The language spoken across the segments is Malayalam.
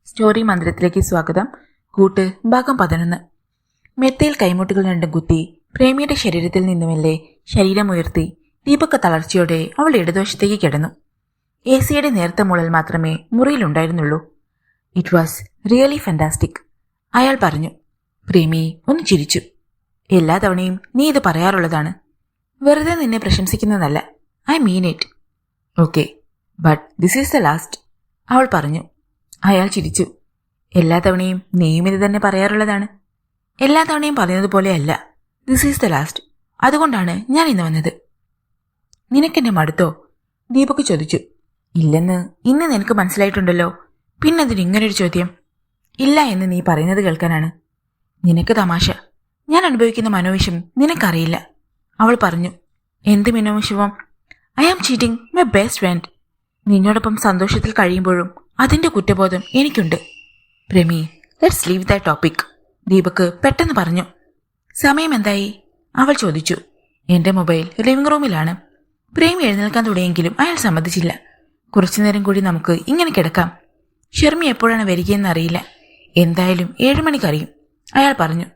സ്റ്റോറി മന്ദിരത്തിലേക്ക് സ്വാഗതം. കൂട്ട് ഭാഗം 11. മെത്തയിൽ കൈമുട്ടുകൾ രണ്ടും കുത്തി പ്രേമിയുടെ ശരീരത്തിൽ നിന്നുമല്ലേ ശരീരമുയർത്തി ദീപക് തളർച്ചയോടെ അവൾ ഇടതുവശത്തേക്ക് കിടന്നു. AC-യുടെ നേർത്ത മുളൽ മാത്രമേ മുറിയിലുണ്ടായിരുന്നുള്ളൂ. ഇറ്റ് വാസ് റിയലി ഫാന്റാസ്റ്റിക്, അയാൾ പറഞ്ഞു. പ്രേമി ഒന്ന് ചിരിച്ചു. എല്ലാ തവണയും നീ ഇത് പറയാറുള്ളതാണ്. വെറുതെ നിന്നെ പ്രശംസിക്കുന്നതല്ല. I mean it. Okay, but this is the last, അവൾ പറഞ്ഞു. അയാൾ ചിരിച്ചു. എല്ലാ തവണയും നീയും ഇത് തന്നെ പറയാറുള്ളതാണ്. എല്ലാ തവണയും പറയുന്നതുപോലെയല്ല. This is the last. അതുകൊണ്ടാണ് ഞാൻ ഇന്ന് വന്നത്. നിനക്കെന്നെ മടുത്തോ? ദീപക് ചോദിച്ചു. ഇല്ലെന്ന് ഇന്ന് നിനക്ക് മനസ്സിലായിട്ടുണ്ടല്ലോ. പിന്നെന്തിന് ഇങ്ങനൊരു ചോദ്യം? ഇല്ല എന്ന് നീ പറയുന്നത് കേൾക്കാനാണ്. നിനക്ക് തമാശ. ഞാൻ അനുഭവിക്കുന്ന മനോവിഷം നിനക്കറിയില്ല, അവൾ പറഞ്ഞു. എന്ത് മനോവിഷമം? I am cheating my best friend. നിന്നോടൊപ്പം സന്തോഷത്തിൽ കഴിയുമ്പോഴും അതിന്റെ കുറ്റബോധം എനിക്കുണ്ട്. Premi, let's leave that topic, Deepak പെട്ടെന്ന് പറഞ്ഞു. സമയം എന്തായി? അവൾ ചോദിച്ചു. എന്റെ മൊബൈൽ ലിവിംഗ് റൂമിലാണ്. പ്രേമി എഴുന്നേൽക്കാൻ തുടങ്ങിയെങ്കിലും അയാൾ സമ്മതിച്ചില്ല. കുറച്ചുനേരം കൂടി നമുക്ക് ഇങ്ങനെ കിടക്കാം. ഷെർമി എപ്പോഴാണ് വരികയെന്ന് അറിയില്ല. എന്തായാലും 7 മണിക്കറിയും, അയാൾ പറഞ്ഞു.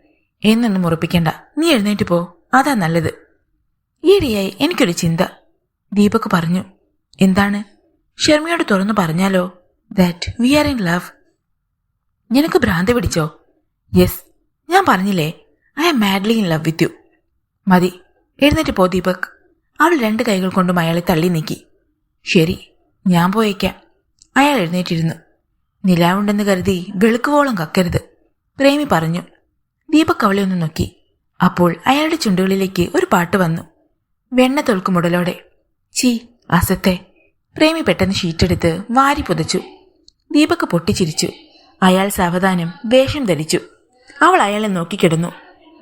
എന്നൊന്നും ഉറപ്പിക്കണ്ട, നീ എഴുന്നേറ്റ് പോ, അതാ നല്ലത്. ഈയിടെയായി എനിക്കൊരു ചിന്ത, ദീപക് പറഞ്ഞു. എന്താണ്? ഷെർമിയോട് തുറന്നു പറഞ്ഞാലോ? That we are in love. നിനക്ക് ഭ്രാന്തി പിടിച്ചോ? യെസ്, ഞാൻ പറഞ്ഞില്ലേ, I am madly in love with you. മതി, എഴുന്നേറ്റ് പോ ദീപക്. അവൾ 2 കൈകൾ കൊണ്ടും അയാളെ തള്ളി നീക്കി. ശരി, ഞാൻ പോയേക്കാം. അയാൾ എഴുന്നേറ്റിരുന്നു. നിലാവുണ്ടെന്ന് കരുതി വെളുക്കുവോളം കക്കരുത്, പ്രേമി പറഞ്ഞു. ദീപക് അവളെ ഒന്ന് നോക്കി. അപ്പോൾ അയാളുടെ ചുണ്ടുകളിലേക്ക് ഒരു പാട്ട് വന്നു, വെണ്ണ തൊൽക്കുമുടലോടെ. ചീ, അസത്തെ. പ്രേമി പെട്ടെന്ന് ഷീറ്റെടുത്ത് വാരി പുതച്ചു. ദീപക് പൊട്ടിച്ചിരിച്ചു. അയാൾ സാവധാനം വേഷം ധരിച്ചു. അവൾ അയാളെ നോക്കിക്കിടന്നു.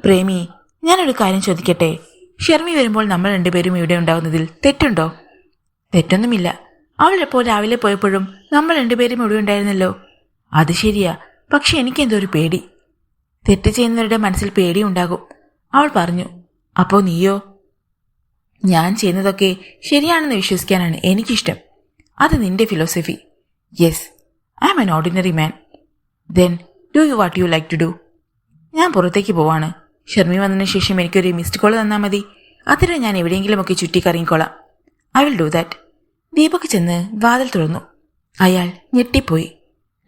പ്രേമി, ഞാനൊരു കാര്യം ചോദിക്കട്ടെ? ഷെർമി വരുമ്പോൾ നമ്മൾ 2 പേരും ഇവിടെ ഉണ്ടാകുന്നതിൽ തെറ്റുണ്ടോ? തെറ്റൊന്നുമില്ല. അവൾ എപ്പോൾ രാവിലെ പോയപ്പോഴും നമ്മൾ 2 പേരും ഇവിടെ ഉണ്ടായിരുന്നല്ലോ. അത് ശരിയാ, പക്ഷെ എനിക്കെന്തോ ഒരു പേടി. തെറ്റ് ചെയ്യുന്നവരുടെ മനസ്സിൽ പേടിയുണ്ടാകും, അവൾ പറഞ്ഞു. അപ്പോ നീയോ? ഞാൻ ചെയ്യുന്നതൊക്കെ ശരിയാണെന്ന് വിശ്വസിക്കാനാണ് എനിക്കിഷ്ടം. അത് നിന്റെ philosophy. Yes, I am an ordinary man. Then do you what you like to do? ഞാൻ പുറത്തേക്ക് പോവാണ്. ഷെർമി വന്നതിന് ശേഷം എനിക്കൊരു മിസ്ഡ് കോൾ തന്നാൽ മതി. അതിന് ഞാൻ എവിടെയെങ്കിലുമൊക്കെ ചുറ്റിക്കറങ്ങിക്കോളാം. I will do that. Deepak ചെന്ന് വാതിൽ തുറന്നു. അയാൾ ഞെട്ടിപ്പോയി.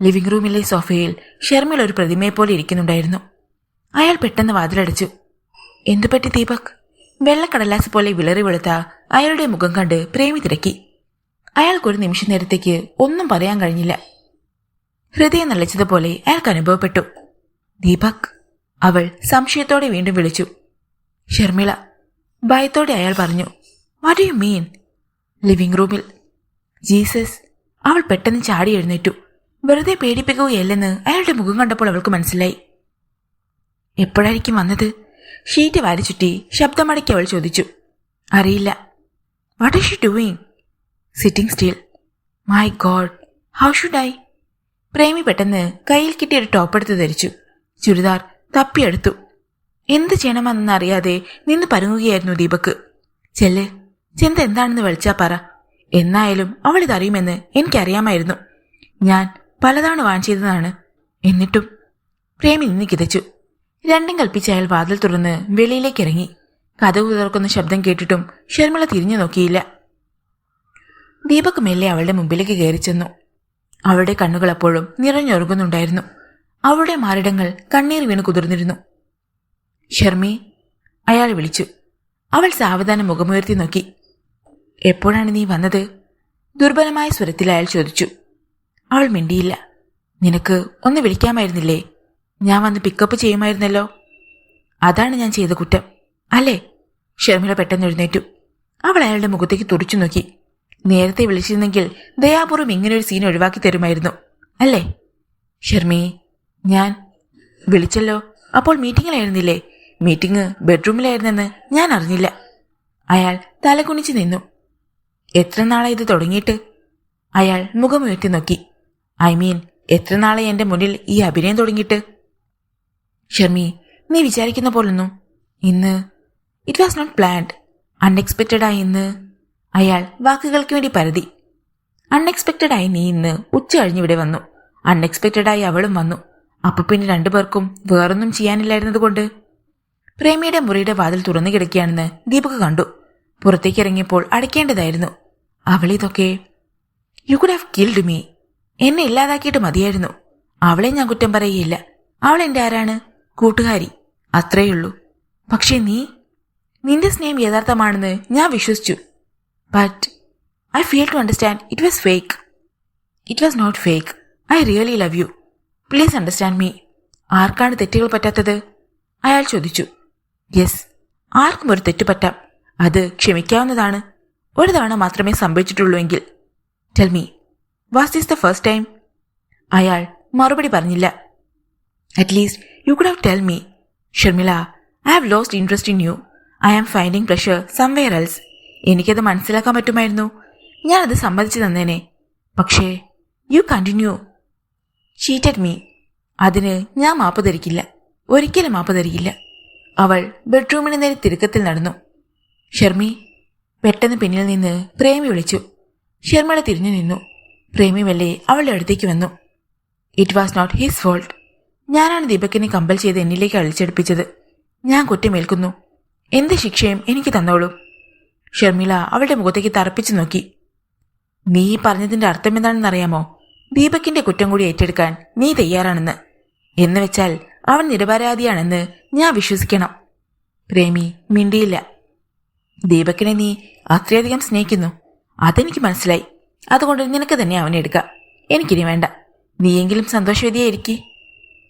ലിവിംഗ് റൂമിലെ സോഫയിൽ ഷെർമിൽ ഒരു പ്രതിമയെപ്പോലെ ഇരിക്കുന്നുണ്ടായിരുന്നു. അയാൾ പെട്ടെന്ന് വാതിലടച്ചു. എന്തുപറ്റി ദീപക്? വെള്ളക്കടലാസ് പോലെ വിളറി വെളുത്ത അയാളുടെ മുഖം കണ്ട് പ്രേമി തിരക്കി. അയാൾക്കൊരു നിമിഷ നേരത്തേക്ക് ഒന്നും പറയാൻ കഴിഞ്ഞില്ല. ഹൃദയം നിലച്ചതുപോലെ അയാൾക്ക് അനുഭവപ്പെട്ടു. ദീപക്, അവൾ സംശയത്തോടെ വീണ്ടും വിളിച്ചു. ഷർമിള, ഭയത്തോടെ അയാൾ പറഞ്ഞു. What you mean? ലിവിംഗ് റൂമിൽ. ജീസസ്, അവൾ പെട്ടെന്ന് ചാടി എഴുന്നേറ്റു. വെറുതെ പേടിപ്പിക്കുകയല്ലെന്ന് അയാളുടെ മുഖം കണ്ടപ്പോൾ അവൾക്ക് മനസ്സിലായി. എപ്പോഴായിരിക്കും വന്നത്? ഷീറ്റ് വാരി ചുറ്റി ശബ്ദമടക്കി അവൾ ചോദിച്ചു. അറിയില്ല. What is she doing? Sitting still. My god, how should I? Premi പെട്ടെന്ന് കയ്യിൽ കിട്ടിയൊരു ടോപ്പെടുത്ത് ധരിച്ചു. ചുരിദാർ തപ്പിയെടുത്തു. എന്ത് ചെയ്യണമെന്നറിയാതെ നിന്ന് പരുങ്ങുകയായിരുന്നു ദീപക്. ചെന്ത് എന്താണെന്ന് വിളിച്ചാ പറ. എന്നായാലും അവൾ ഇതറിയുമെന്ന് എനിക്കറിയാമായിരുന്നു. ഞാൻ പലതവണ വാൺ ചെയ്തതാണ്. എന്നിട്ടും പ്രേമി നിന്ന് കിതച്ചു. 2 കൽപ്പിച്ച് അയാൾ വാതിൽ തുറന്ന് വെളിയിലേക്ക് ഇറങ്ങി. കതകു തുറക്കുന്ന ശബ്ദം കേട്ടിട്ടും ഷർമിള തിരിഞ്ഞു നോക്കിയില്ല. ദീപക് മെല്ലെ അവളുടെ മുമ്പിലേക്ക് കയറി ചെന്നു. അവളുടെ കണ്ണുകൾ അപ്പോഴും നിറഞ്ഞൊരുങ്ങുന്നുണ്ടായിരുന്നു. അവളുടെ മാറിടങ്ങൾ കണ്ണീർ വീണ് കുതിർന്നിരുന്നു. ഷർമി, അയാൾ വിളിച്ചു. അവൾ സാവധാനം മുഖമുയർത്തി നോക്കി. എപ്പോഴാണ് നീ വന്നത്? ദുർബലമായ സ്വരത്തിൽ അയാൾ ചോദിച്ചു. അവൾ മിണ്ടിയില്ല. നിനക്ക് ഒന്ന് വിളിക്കാമായിരുന്നില്ലേ? ഞാൻ വന്ന് പിക്കപ്പ് ചെയ്യുമായിരുന്നല്ലോ. അതാണ് ഞാൻ ചെയ്ത കുറ്റം, അല്ലേ? ഷർമിള പെട്ടെന്ന് എഴുന്നേറ്റു. അവൾ അയാളുടെ മുഖത്തേക്ക് തുറിച്ചു നോക്കി. നേരത്തെ വിളിച്ചിരുന്നെങ്കിൽ ദയാപൂർവ്വം ഇങ്ങനൊരു സീൻ ഒഴിവാക്കി തരുമായിരുന്നു, അല്ലേ? ഷർമി, ഞാൻ വിളിച്ചല്ലോ. അപ്പോൾ മീറ്റിംഗിലായിരുന്നില്ലേ? മീറ്റിംഗ് ബെഡ്റൂമിലായിരുന്നെന്ന് ഞാൻ അറിഞ്ഞില്ല. അയാൾ തലകുനിച്ച് നിന്നു. എത്ര നാളായി ഇത് തുടങ്ങിയിട്ട്? അയാൾ മുഖമുയർത്തി നോക്കി. ഐ മീൻ, എത്ര നാളെ എന്റെ മുന്നിൽ ഈ അഭിനയം തുടങ്ങിയിട്ട്? ഷർമി, നീ വിചാരിക്കുന്ന പോലൊന്നും ഇന്ന് ഇറ്റ് വാസ് നോട്ട് പ്ലാൻഡ്. അൺഎക്സ്പെക്റ്റഡായി ഇന്ന്. അയാൾ വാക്കുകൾക്ക് വേണ്ടി പരതി. അൺഎക്സ്പെക്റ്റഡായി നീ ഇന്ന് ഉച്ച കഴിഞ്ഞിവിടെ വന്നു. അൺഎക്സ്പെക്റ്റഡായി അവളും വന്നു. അപ്പൊ പിന്നെ രണ്ടുപേർക്കും വേറൊന്നും ചെയ്യാനില്ലായിരുന്നതുകൊണ്ട്. പ്രേമിയുടെ മുറിയുടെ വാതിൽ തുറന്നു കിടക്കുകയാണെന്ന് ദീപക് കണ്ടു. പുറത്തേക്ക് ഇറങ്ങിയപ്പോൾ അടയ്ക്കേണ്ടതായിരുന്നു. അവളിതൊക്കെ you could have killed me. എന്നെ ഇല്ലാതാക്കിയിട്ട് മതിയായിരുന്നു. അവളെ ഞാൻ കുറ്റം പറയുകയില്ല. അവൾ എന്റെ ആരാണ്? കൂട്ടുകാരി, അത്രയുള്ളൂ. പക്ഷേ നിന്റെ സ്നേഹം യഥാർത്ഥമാണെന്ന് ഞാൻ വിശ്വസിച്ചു. But I feel to understand it was fake. It was not fake. I really love you. Please understand me. ആർക്കാണ് തെറ്റുകൾ പറ്റാത്തത്? അയാൾ ചോദിച്ചു. യെസ്, ആർക്കും ഒരു തെറ്റ് പറ്റാം. അത് ക്ഷമിക്കാവുന്നതാണ്. ഒരു തവണ മാത്രമേ സംഭവിച്ചിട്ടുള്ളൂ എങ്കിൽ. Tell me, was this the first time? അയാൾ മറുപടി പറഞ്ഞില്ല. At least you could have tell me. Sharmila, I have lost interest in you. I am finding pleasure somewhere else. എനിക്കത് മനസ്സിലാക്കാൻ പറ്റുമായിരുന്നു. ഞാനത് സമ്മതിച്ചു തന്നേനെ. പക്ഷേ യു കണ്ടിന്യൂ ചീറ്റഡ് മീ. അതിന് ഞാൻ മാപ്പ് ധരിക്കില്ല. ഒരിക്കലും മാപ്പ് ധരിക്കില്ല. അവൾ ബെഡ്റൂമിന് നേരെ തിടുക്കത്തിൽ നടന്നു. ഷർമി. പെട്ടെന്ന് പിന്നിൽ നിന്ന് പ്രേമി വിളിച്ചു. ഷർമിള തിരിഞ്ഞു നിന്നു. പ്രേമി മെല്ലെ അവളുടെ അടുത്തേക്ക് വന്നു. It was not his fault. ഞാനാണ് ദീപകിനെ കമ്പൽ ചെയ്ത് എന്നിലേക്ക് അഴിച്ചെടുപ്പിച്ചത്. ഞാൻ കുറ്റമേൽക്കുന്നു. എന്ത് ശിക്ഷയും എനിക്ക് തന്നോളൂ. ഷർമിള അവളുടെ മുഖത്തേക്ക് തറപ്പിച്ചു നോക്കി. നീ പറഞ്ഞതിന്റെ അർത്ഥം എന്താണെന്നറിയാമോ? ദീപകിന്റെ കുറ്റം കൂടി ഏറ്റെടുക്കാൻ നീ തയ്യാറാണെന്ന്. എന്ന് വെച്ചാൽ അവൻ നിരപരാധിയാണെന്ന് ഞാൻ വിശ്വസിക്കണം. പ്രേമി മിണ്ടിയില്ല. ദീപകിനെ നീ അത്രയധികം സ്നേഹിക്കുന്നു, അതെനിക്ക് മനസ്സിലായി. അതുകൊണ്ട് നിനക്ക് തന്നെ അവനെ എടുക്കാം. എനിക്കിനി വേണ്ട. നീയെങ്കിലും സന്തോഷവതിയായിരിക്കെ.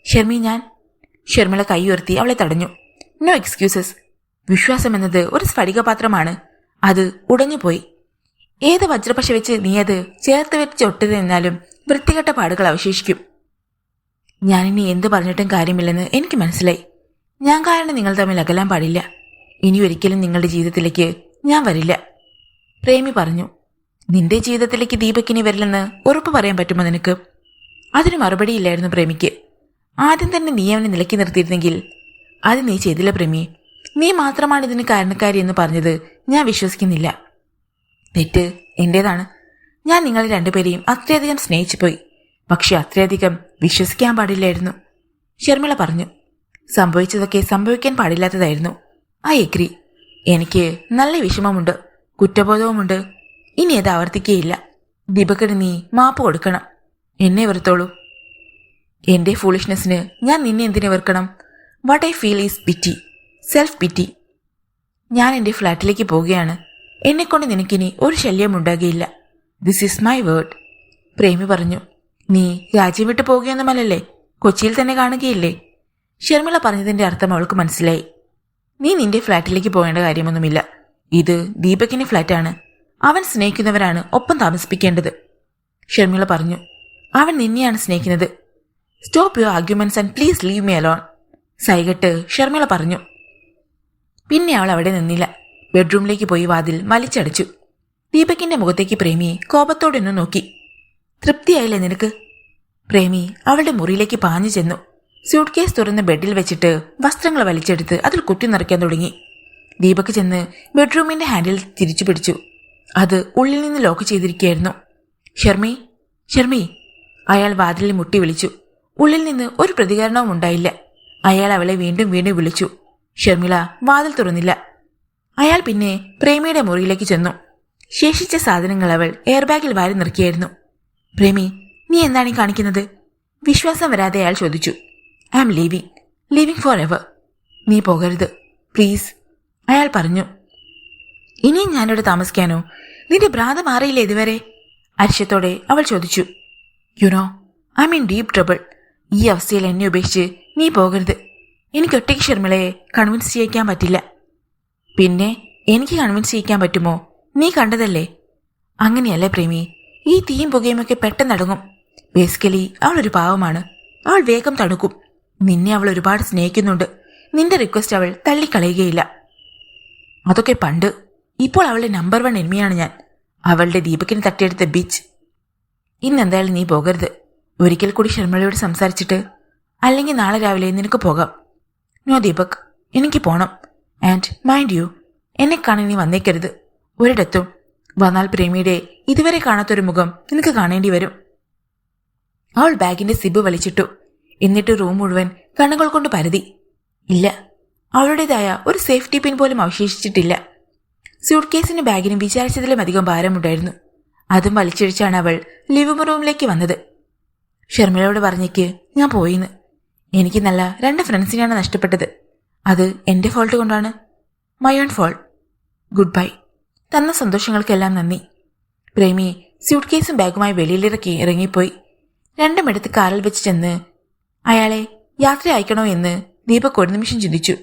ഷർമി, ഞാൻ. ഷർമിള കൈ ഉയർത്തി അവളെ തടഞ്ഞു. No excuses. വിശ്വാസം എന്നത് ഒരു സ്ഫടികപാത്രമാണ്. അത് ഉടഞ്ഞുപോയി. ഏത് വജ്രപശ വെച്ച് നീ അത് ചേർത്ത് വെച്ച് ഒട്ടുനിന്നാലും വൃത്തികെട്ട പാടുകൾ അവശേഷിക്കും. ഞാനിനി എന്തു പറഞ്ഞിട്ടും കാര്യമില്ലെന്ന് എനിക്ക് മനസ്സിലായി. ഞാൻ കാരണം നിങ്ങൾ തമ്മിൽ അകലാൻ പാടില്ല. ഇനി ഒരിക്കലും നിങ്ങളുടെ ജീവിതത്തിലേക്ക് ഞാൻ വരില്ല. പ്രേമി പറഞ്ഞു. നിന്റെ ജീവിതത്തിലേക്ക് ദീപകിനി വരില്ലെന്ന് ഉറപ്പ് പറയാൻ പറ്റുമോ നിനക്ക്? അതിന് മറുപടിയില്ലായിരുന്നു പ്രേമിക്ക്. ആദ്യം തന്നെ നീ അവനെ നിലക്കി നിർത്തിയിരുന്നെങ്കിൽ. അത് നീ ചെയ്തില്ല പ്രേമി. നീ മാത്രമാണ് ഇതിന് കാരണക്കാരി എന്ന് പറഞ്ഞത് ഞാൻ വിശ്വസിക്കുന്നില്ല. തെറ്റ് എന്റേതാണ്. ഞാൻ നിങ്ങളെ രണ്ടുപേരെയും അത്രയധികം സ്നേഹിച്ചു പോയി. പക്ഷെ അത്രയധികം വിശ്വസിക്കാൻ പാടില്ലായിരുന്നു. ഷർമിള പറഞ്ഞു. സംഭവിച്ചതൊക്കെ സംഭവിക്കാൻ പാടില്ലാത്തതായിരുന്നു. I agree. എനിക്ക് നല്ല വിഷമമുണ്ട്, കുറ്റബോധവുമുണ്ട്. ഇനി അത് ആവർത്തിക്കുകയില്ല. ദീപകിന് നീ മാപ്പ് കൊടുക്കണം. എന്നെ വെറുത്തോളൂ. എന്റെ ഫൂളിഷ്നെസ്സിന് ഞാൻ നിന്നെ എന്തിനെ വെറുക്കണം? What I feel is pity, self pity. ഞാൻ എന്റെ ഫ്ലാറ്റിലേക്ക് പോവുകയാണ്. എന്നെക്കൊണ്ട് നിനക്കിനി ഒരു ശല്യം ഉണ്ടാകുകയില്ല. This is my word. Premi പറഞ്ഞു. നീ രാജ്യം വിട്ടു പോകുകയൊന്നുമല്ലല്ലേ? കൊച്ചിയിൽ തന്നെ കാണുകയില്ലേ? ഷർമിള പറഞ്ഞതിന്റെ അർത്ഥം അവൾക്ക് മനസ്സിലായി. നീ നിന്റെ ഫ്ലാറ്റിലേക്ക് പോകേണ്ട കാര്യമൊന്നുമില്ല. ഇത് ദീപകിന്റെ ഫ്ലാറ്റാണ്. അവൻ സ്നേഹിക്കുന്നവരാണ് ഒപ്പം താമസിപ്പിക്കേണ്ടത്. ഷർമിള പറഞ്ഞു. അവൻ നിന്നെയാണ് സ്നേഹിക്കുന്നത്. Stop your arguments and please leave me alone. സൈകട്ട് ഷർമിള പറഞ്ഞു. പിന്നെ അവൾ അവിടെ നിന്നില്ല. ബെഡ്റൂമിലേക്ക് പോയി വാതിൽ വലിച്ചടച്ചു. ദീപകിന്റെ മുഖത്തേക്ക് പ്രേമി കോപത്തോടൊന്നു നോക്കി. തൃപ്തിയായില്ലേ നിനക്ക്? പ്രേമി അവളുടെ മുറിയിലേക്ക് പാഞ്ഞു ചെന്നു. സ്യൂട്ട് കേസ് തുറന്ന് ബെഡിൽ വെച്ചിട്ട് വസ്ത്രങ്ങൾ വലിച്ചെടുത്ത് അതിൽ കുത്തി നിറയ്ക്കാൻ തുടങ്ങി. ദീപക് ചെന്ന് ബെഡ്റൂമിന്റെ ഹാൻഡിൽ തിരിച്ചു പിടിച്ചു. അത് ഉള്ളിൽ നിന്ന് ലോക്ക് ചെയ്തിരിക്കുകയായിരുന്നു. ഷർമി, ഷർമി. അയാൾ വാതിലിൽ മുട്ടി വിളിച്ചു. ഉള്ളിൽ നിന്ന് ഒരു പ്രതികരണവും ഉണ്ടായില്ല. അയാൾ അവളെ വീണ്ടും വീണ്ടും വിളിച്ചു. ഷർമിള വാതിൽ തുറന്നില്ല. അയാൾ പിന്നെ പ്രേമിയുടെ മുറിയിലേക്ക് ചെന്നു. ശേഷിച്ച സാധനങ്ങൾ അവൾ എയർബാഗിൽ വാരി നിറക്കിയായിരുന്നു. പ്രേമി, നീ എന്താണ് കാണിക്കുന്നത്? വിശ്വാസം വരാതെ അയാൾ ചോദിച്ചു. I am living for ever. നീ പോകരുത് പ്ലീസ്, അയാൾ പറഞ്ഞു. ഇനിയും ഞാനിവിടെ താമസിക്കാനോ? നിന്റെ ഭ്രാന്ത് മാറിയില്ലേ ഇതുവരെ? അരിശത്തോടെ അവൾ ചോദിച്ചു. You know I mean deep trouble. ഈ അവസ്ഥയിൽ എന്നെ ഉപേക്ഷിച്ച് നീ പോകരുത്. എനിക്ക് ഒറ്റയ്ക്ക് ഷർമിളയെ കൺവിൻസ് ചെയ്യിക്കാൻ പറ്റില്ല. പിന്നെ എനിക്ക് കൺവിൻസ് ചെയ്യിക്കാൻ പറ്റുമോ? നീ കണ്ടതല്ലേ. അങ്ങനെയല്ലേ പ്രേമി, ഈ തീയും പുകയുമൊക്കെ പെട്ടെന്നടങ്ങും. ബേസിക്കലി അവൾ ഒരു പാവമാണ്. അവൾ വേഗം തണുക്കും. നിന്നെ അവൾ ഒരുപാട് സ്നേഹിക്കുന്നുണ്ട്. നിന്റെ റിക്വസ്റ്റ് അവൾ തള്ളിക്കളയുകയില്ല. അതൊക്കെ പണ്ട്. ഇപ്പോൾ അവളുടെ നമ്പർ 1 എനിമിയാണ് ഞാൻ. അവളുടെ ദീപകിന് തട്ടിയെടുത്ത ബീച്ച്. ഇന്നെന്തായാലും നീ പോകരുത്. ഒരിക്കൽ കൂടി ഷർമിളയോട് സംസാരിച്ചിട്ട്, അല്ലെങ്കിൽ നാളെ രാവിലെ നിനക്ക് പോകാം. നോ ദീപക്, എനിക്ക് പോണം. ആൻഡ് മൈൻഡ് യു, എന്നെ കാണാൻ നീ വന്നേക്കരുത് ഒരിടത്തും. വന്നാൽ പ്രേമിയുടെ ഇതുവരെ കാണാത്തൊരു മുഖം നിനക്ക് കാണേണ്ടി വരും. അവൾ ബാഗിന്റെ സിബ് വലിച്ചിട്ടു. എന്നിട്ട് റൂം മുഴുവൻ കണ്ണുകൾ കൊണ്ട് പരതി. ഇല്ല, അവളുടേതായ ഒരു സേഫ്റ്റി പിൻ പോലും അവശേഷിച്ചിട്ടില്ല. സ്യൂട്ട് കേസിനും ബാഗിനും വിചാരിച്ചതിലും അധികം ഭാരമുണ്ടായിരുന്നു. അതും വലിച്ചിഴിച്ചാണ് അവൾ ലിവിംഗ് റൂമിലേക്ക് വന്നത്. ഷർമിളയോട് പറഞ്ഞേക്ക് ഞാൻ പോയിന്ന്. എനിക്ക് നല്ല 2 ഫ്രണ്ട്സിനെയാണ് നഷ്ടപ്പെട്ടത്. അത് എന്റെ ഫോൾട്ട് കൊണ്ടാണ്. My own fault. Good bye. തന്ന സന്തോഷങ്ങൾക്കെല്ലാം നന്ദി. പ്രേമി സ്യൂട്ട് കേസും ബാഗുമായി വെളിയിലിറക്കി ഇറങ്ങിപ്പോയി. 2 എടുത്ത് കാറിൽ വെച്ച് ചെന്ന് അയാളെ യാത്ര അയക്കണോ എന്ന് ദീപക് ഒരു നിമിഷം ചിന്തിച്ചു.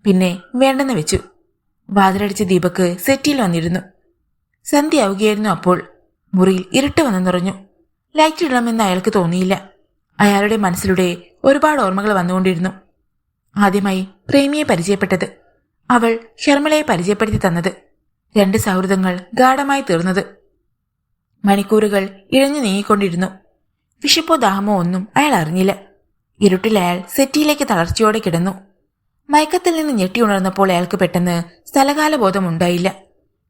പിന്നെ വേണ്ടെന്ന് വെച്ചു. വാതിലടിച്ച് ദീപക് സെറ്റിയിൽ വന്നിരുന്നു. സന്ധ്യയാവുകയായിരുന്നു അപ്പോൾ. മുറിയിൽ ഇരുട്ട് വന്നു നിറഞ്ഞു. ലൈറ്റ് ഇടണമെന്ന് അയാൾക്ക് തോന്നിയില്ല. അയാളുടെ മനസ്സിലൂടെ ഒരുപാട് ഓർമ്മകൾ വന്നുകൊണ്ടിരുന്നു. ആദ്യമായി പ്രേമിയെ പരിചയപ്പെട്ടത്, അവൾ ഷർമിളയെ പരിചയപ്പെടുത്തി തന്നത്, 2 സൗഹൃദങ്ങൾ ഗാഢമായി തീർന്നത്. മണിക്കൂറുകൾ ഇഴഞ്ഞു നീങ്ങിക്കൊണ്ടിരുന്നു. വിശപ്പോ ദാഹമോ ഒന്നും അയാൾ അറിഞ്ഞില്ല. ഇരുട്ടിൽ അയാൾ സെറ്റിയിലേക്ക് തളർച്ചയോടെ കിടന്നു. മയക്കത്തിൽ നിന്ന് ഞെട്ടി ഉണർന്നപ്പോൾ അയാൾക്ക് പെട്ടെന്ന് സ്ഥലകാല ബോധം ഉണ്ടായില്ല.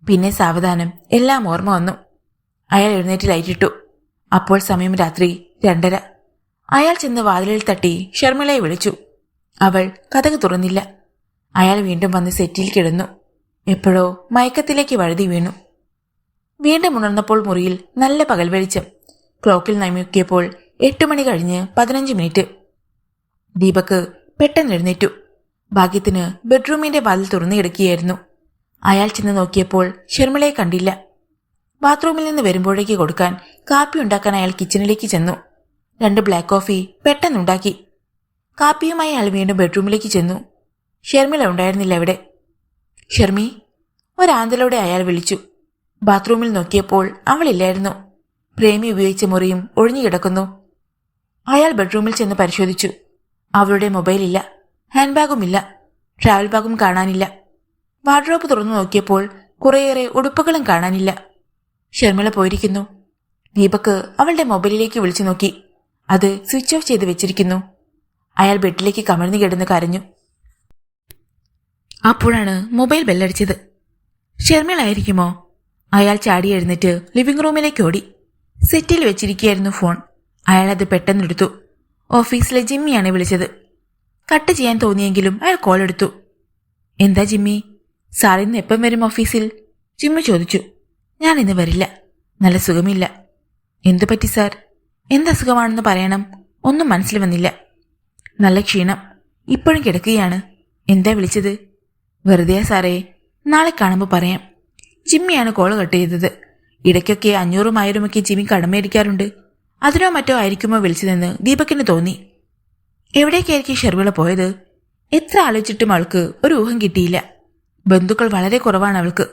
പിന്നെ സാവധാനം എല്ലാം ഓർമ്മ വന്നു. അയാൾ എഴുന്നേറ്റ് ലൈറ്റിട്ടു. അപ്പോൾ സമയം രാത്രി 2:30. അയാൾ ചെന്ന് വാതിലിൽ തട്ടി ഷർമിളയെ വിളിച്ചു. അവൾ കതക് തുറന്നില്ല. അയാൾ വീണ്ടും വന്ന് സെറ്റിൽ കിടന്നു. എപ്പോഴോ മയക്കത്തിലേക്ക് വഴുതി വീണു. വീണ്ടും ഉണർന്നപ്പോൾ മുറിയിൽ നല്ല പകൽ വെളിച്ചം. ക്ലോക്കിൽ നോക്കിയപ്പോൾ 8 മണി കഴിഞ്ഞ് 15 മിനിറ്റ്. ദീപക് പെട്ടെന്ന് എഴുന്നേറ്റു. ഭാഗ്യത്തിന് ബെഡ്റൂമിന്റെ വാതിൽ തുറന്നു കിടക്കുകയായിരുന്നു. അയാൾ ചെന്ന് നോക്കിയപ്പോൾ ഷർമിളയെ കണ്ടില്ല. ബാത്റൂമിൽ നിന്ന് വരുമ്പോഴേക്ക് കൊടുക്കാൻ കാപ്പി ഉണ്ടാക്കാൻ അയാൾ കിച്ചണിലേക്ക് ചെന്നു. 2 ബ്ലാക്ക് കോഫി പെട്ടെന്നുണ്ടാക്കി. കാപ്പിയുമായി അയാൾ വീണ്ടും ബെഡ്റൂമിലേക്ക് ചെന്നു. ഷർമിള ഉണ്ടായിരുന്നില്ല അവിടെ. ഷർമി, ഒരാന്തലോടെ അയാൾ വിളിച്ചു. ബാത്റൂമിൽ നോക്കിയപ്പോൾ അവളില്ലായിരുന്നു. പ്രേമി ഉപയോഗിച്ച മുറിയും ഒഴിഞ്ഞുകിടക്കുന്നു. അയാൾ ബെഡ്റൂമിൽ ചെന്ന് പരിശോധിച്ചു. അവളുടെ മൊബൈലില്ല, ഹാൻഡ് ബാഗുമില്ല, ട്രാവൽ ബാഗും കാണാനില്ല. വാർഡ്രോബ് തുറന്നു നോക്കിയപ്പോൾ കുറേയേറെ ഉടുപ്പുകളും കാണാനില്ല. ഷർമിള പോയിരിക്കുന്നു. ദീപക് അവളുടെ മൊബൈലിലേക്ക് വിളിച്ചു നോക്കി. അത് സ്വിച്ച് ഓഫ് ചെയ്ത് വെച്ചിരിക്കുന്നു. അയാൾ ബെഡിലേക്ക് കമിഴ്ന്നു കിടന്ന് കരഞ്ഞു. അപ്പോഴാണ് മൊബൈൽ ബെല്ലടിച്ചത്. ഷർമിള ആയിരിക്കുമോ? അയാൾ ചാടി എഴുന്നേറ്റ് ലിവിംഗ് റൂമിലേക്ക് ഓടി. സെറ്റിൽ വെച്ചിരിക്കുകയായിരുന്നു ഫോൺ. അയാളത് പെട്ടെന്നെടുത്തു. ഓഫീസിലെ ജിമ്മിയാണ് വിളിച്ചത്. കട്ട് ചെയ്യാൻ തോന്നിയെങ്കിലും അയാൾ കോൾ എടുത്തു. എന്താ ജിമ്മി? സാർ ഇന്ന് എപ്പം വരും ഓഫീസിൽ? ജിമ്മി ചോദിച്ചു. ഞാൻ ഇന്ന് വരില്ല, നല്ല സുഖമില്ല. എന്തു പറ്റി സാർ? എന്തസുഖമാണെന്ന് പറയണം, ഒന്നും മനസ്സിൽ വന്നില്ല. നല്ല ക്ഷീണം, ഇപ്പോഴും കിടക്കുകയാണ്. എന്താ വിളിച്ചത്? വെറുതെയാ സാറേ, നാളെ കാണുമ്പോൾ പറയാം. ജിമ്മിയാണ് കോൾ കട്ട് ചെയ്തത്. ഇടയ്ക്കൊക്കെ 500ഉം 1000ഉമൊക്കെ ജിമ്മി കടമേടിക്കാറുണ്ട്. അതിനോ മറ്റോ ആയിരിക്കുമോ വിളിച്ചതെന്ന് ദീപകിന് തോന്നി. എവിടേക്കായിരിക്കും ഷർമിള പോയത്? എത്ര ആലോചിച്ചിട്ടും അവൾക്ക് ഒരു ഊഹം കിട്ടിയില്ല. ബന്ധുക്കൾ വളരെ കുറവാണ് അവൾക്ക്.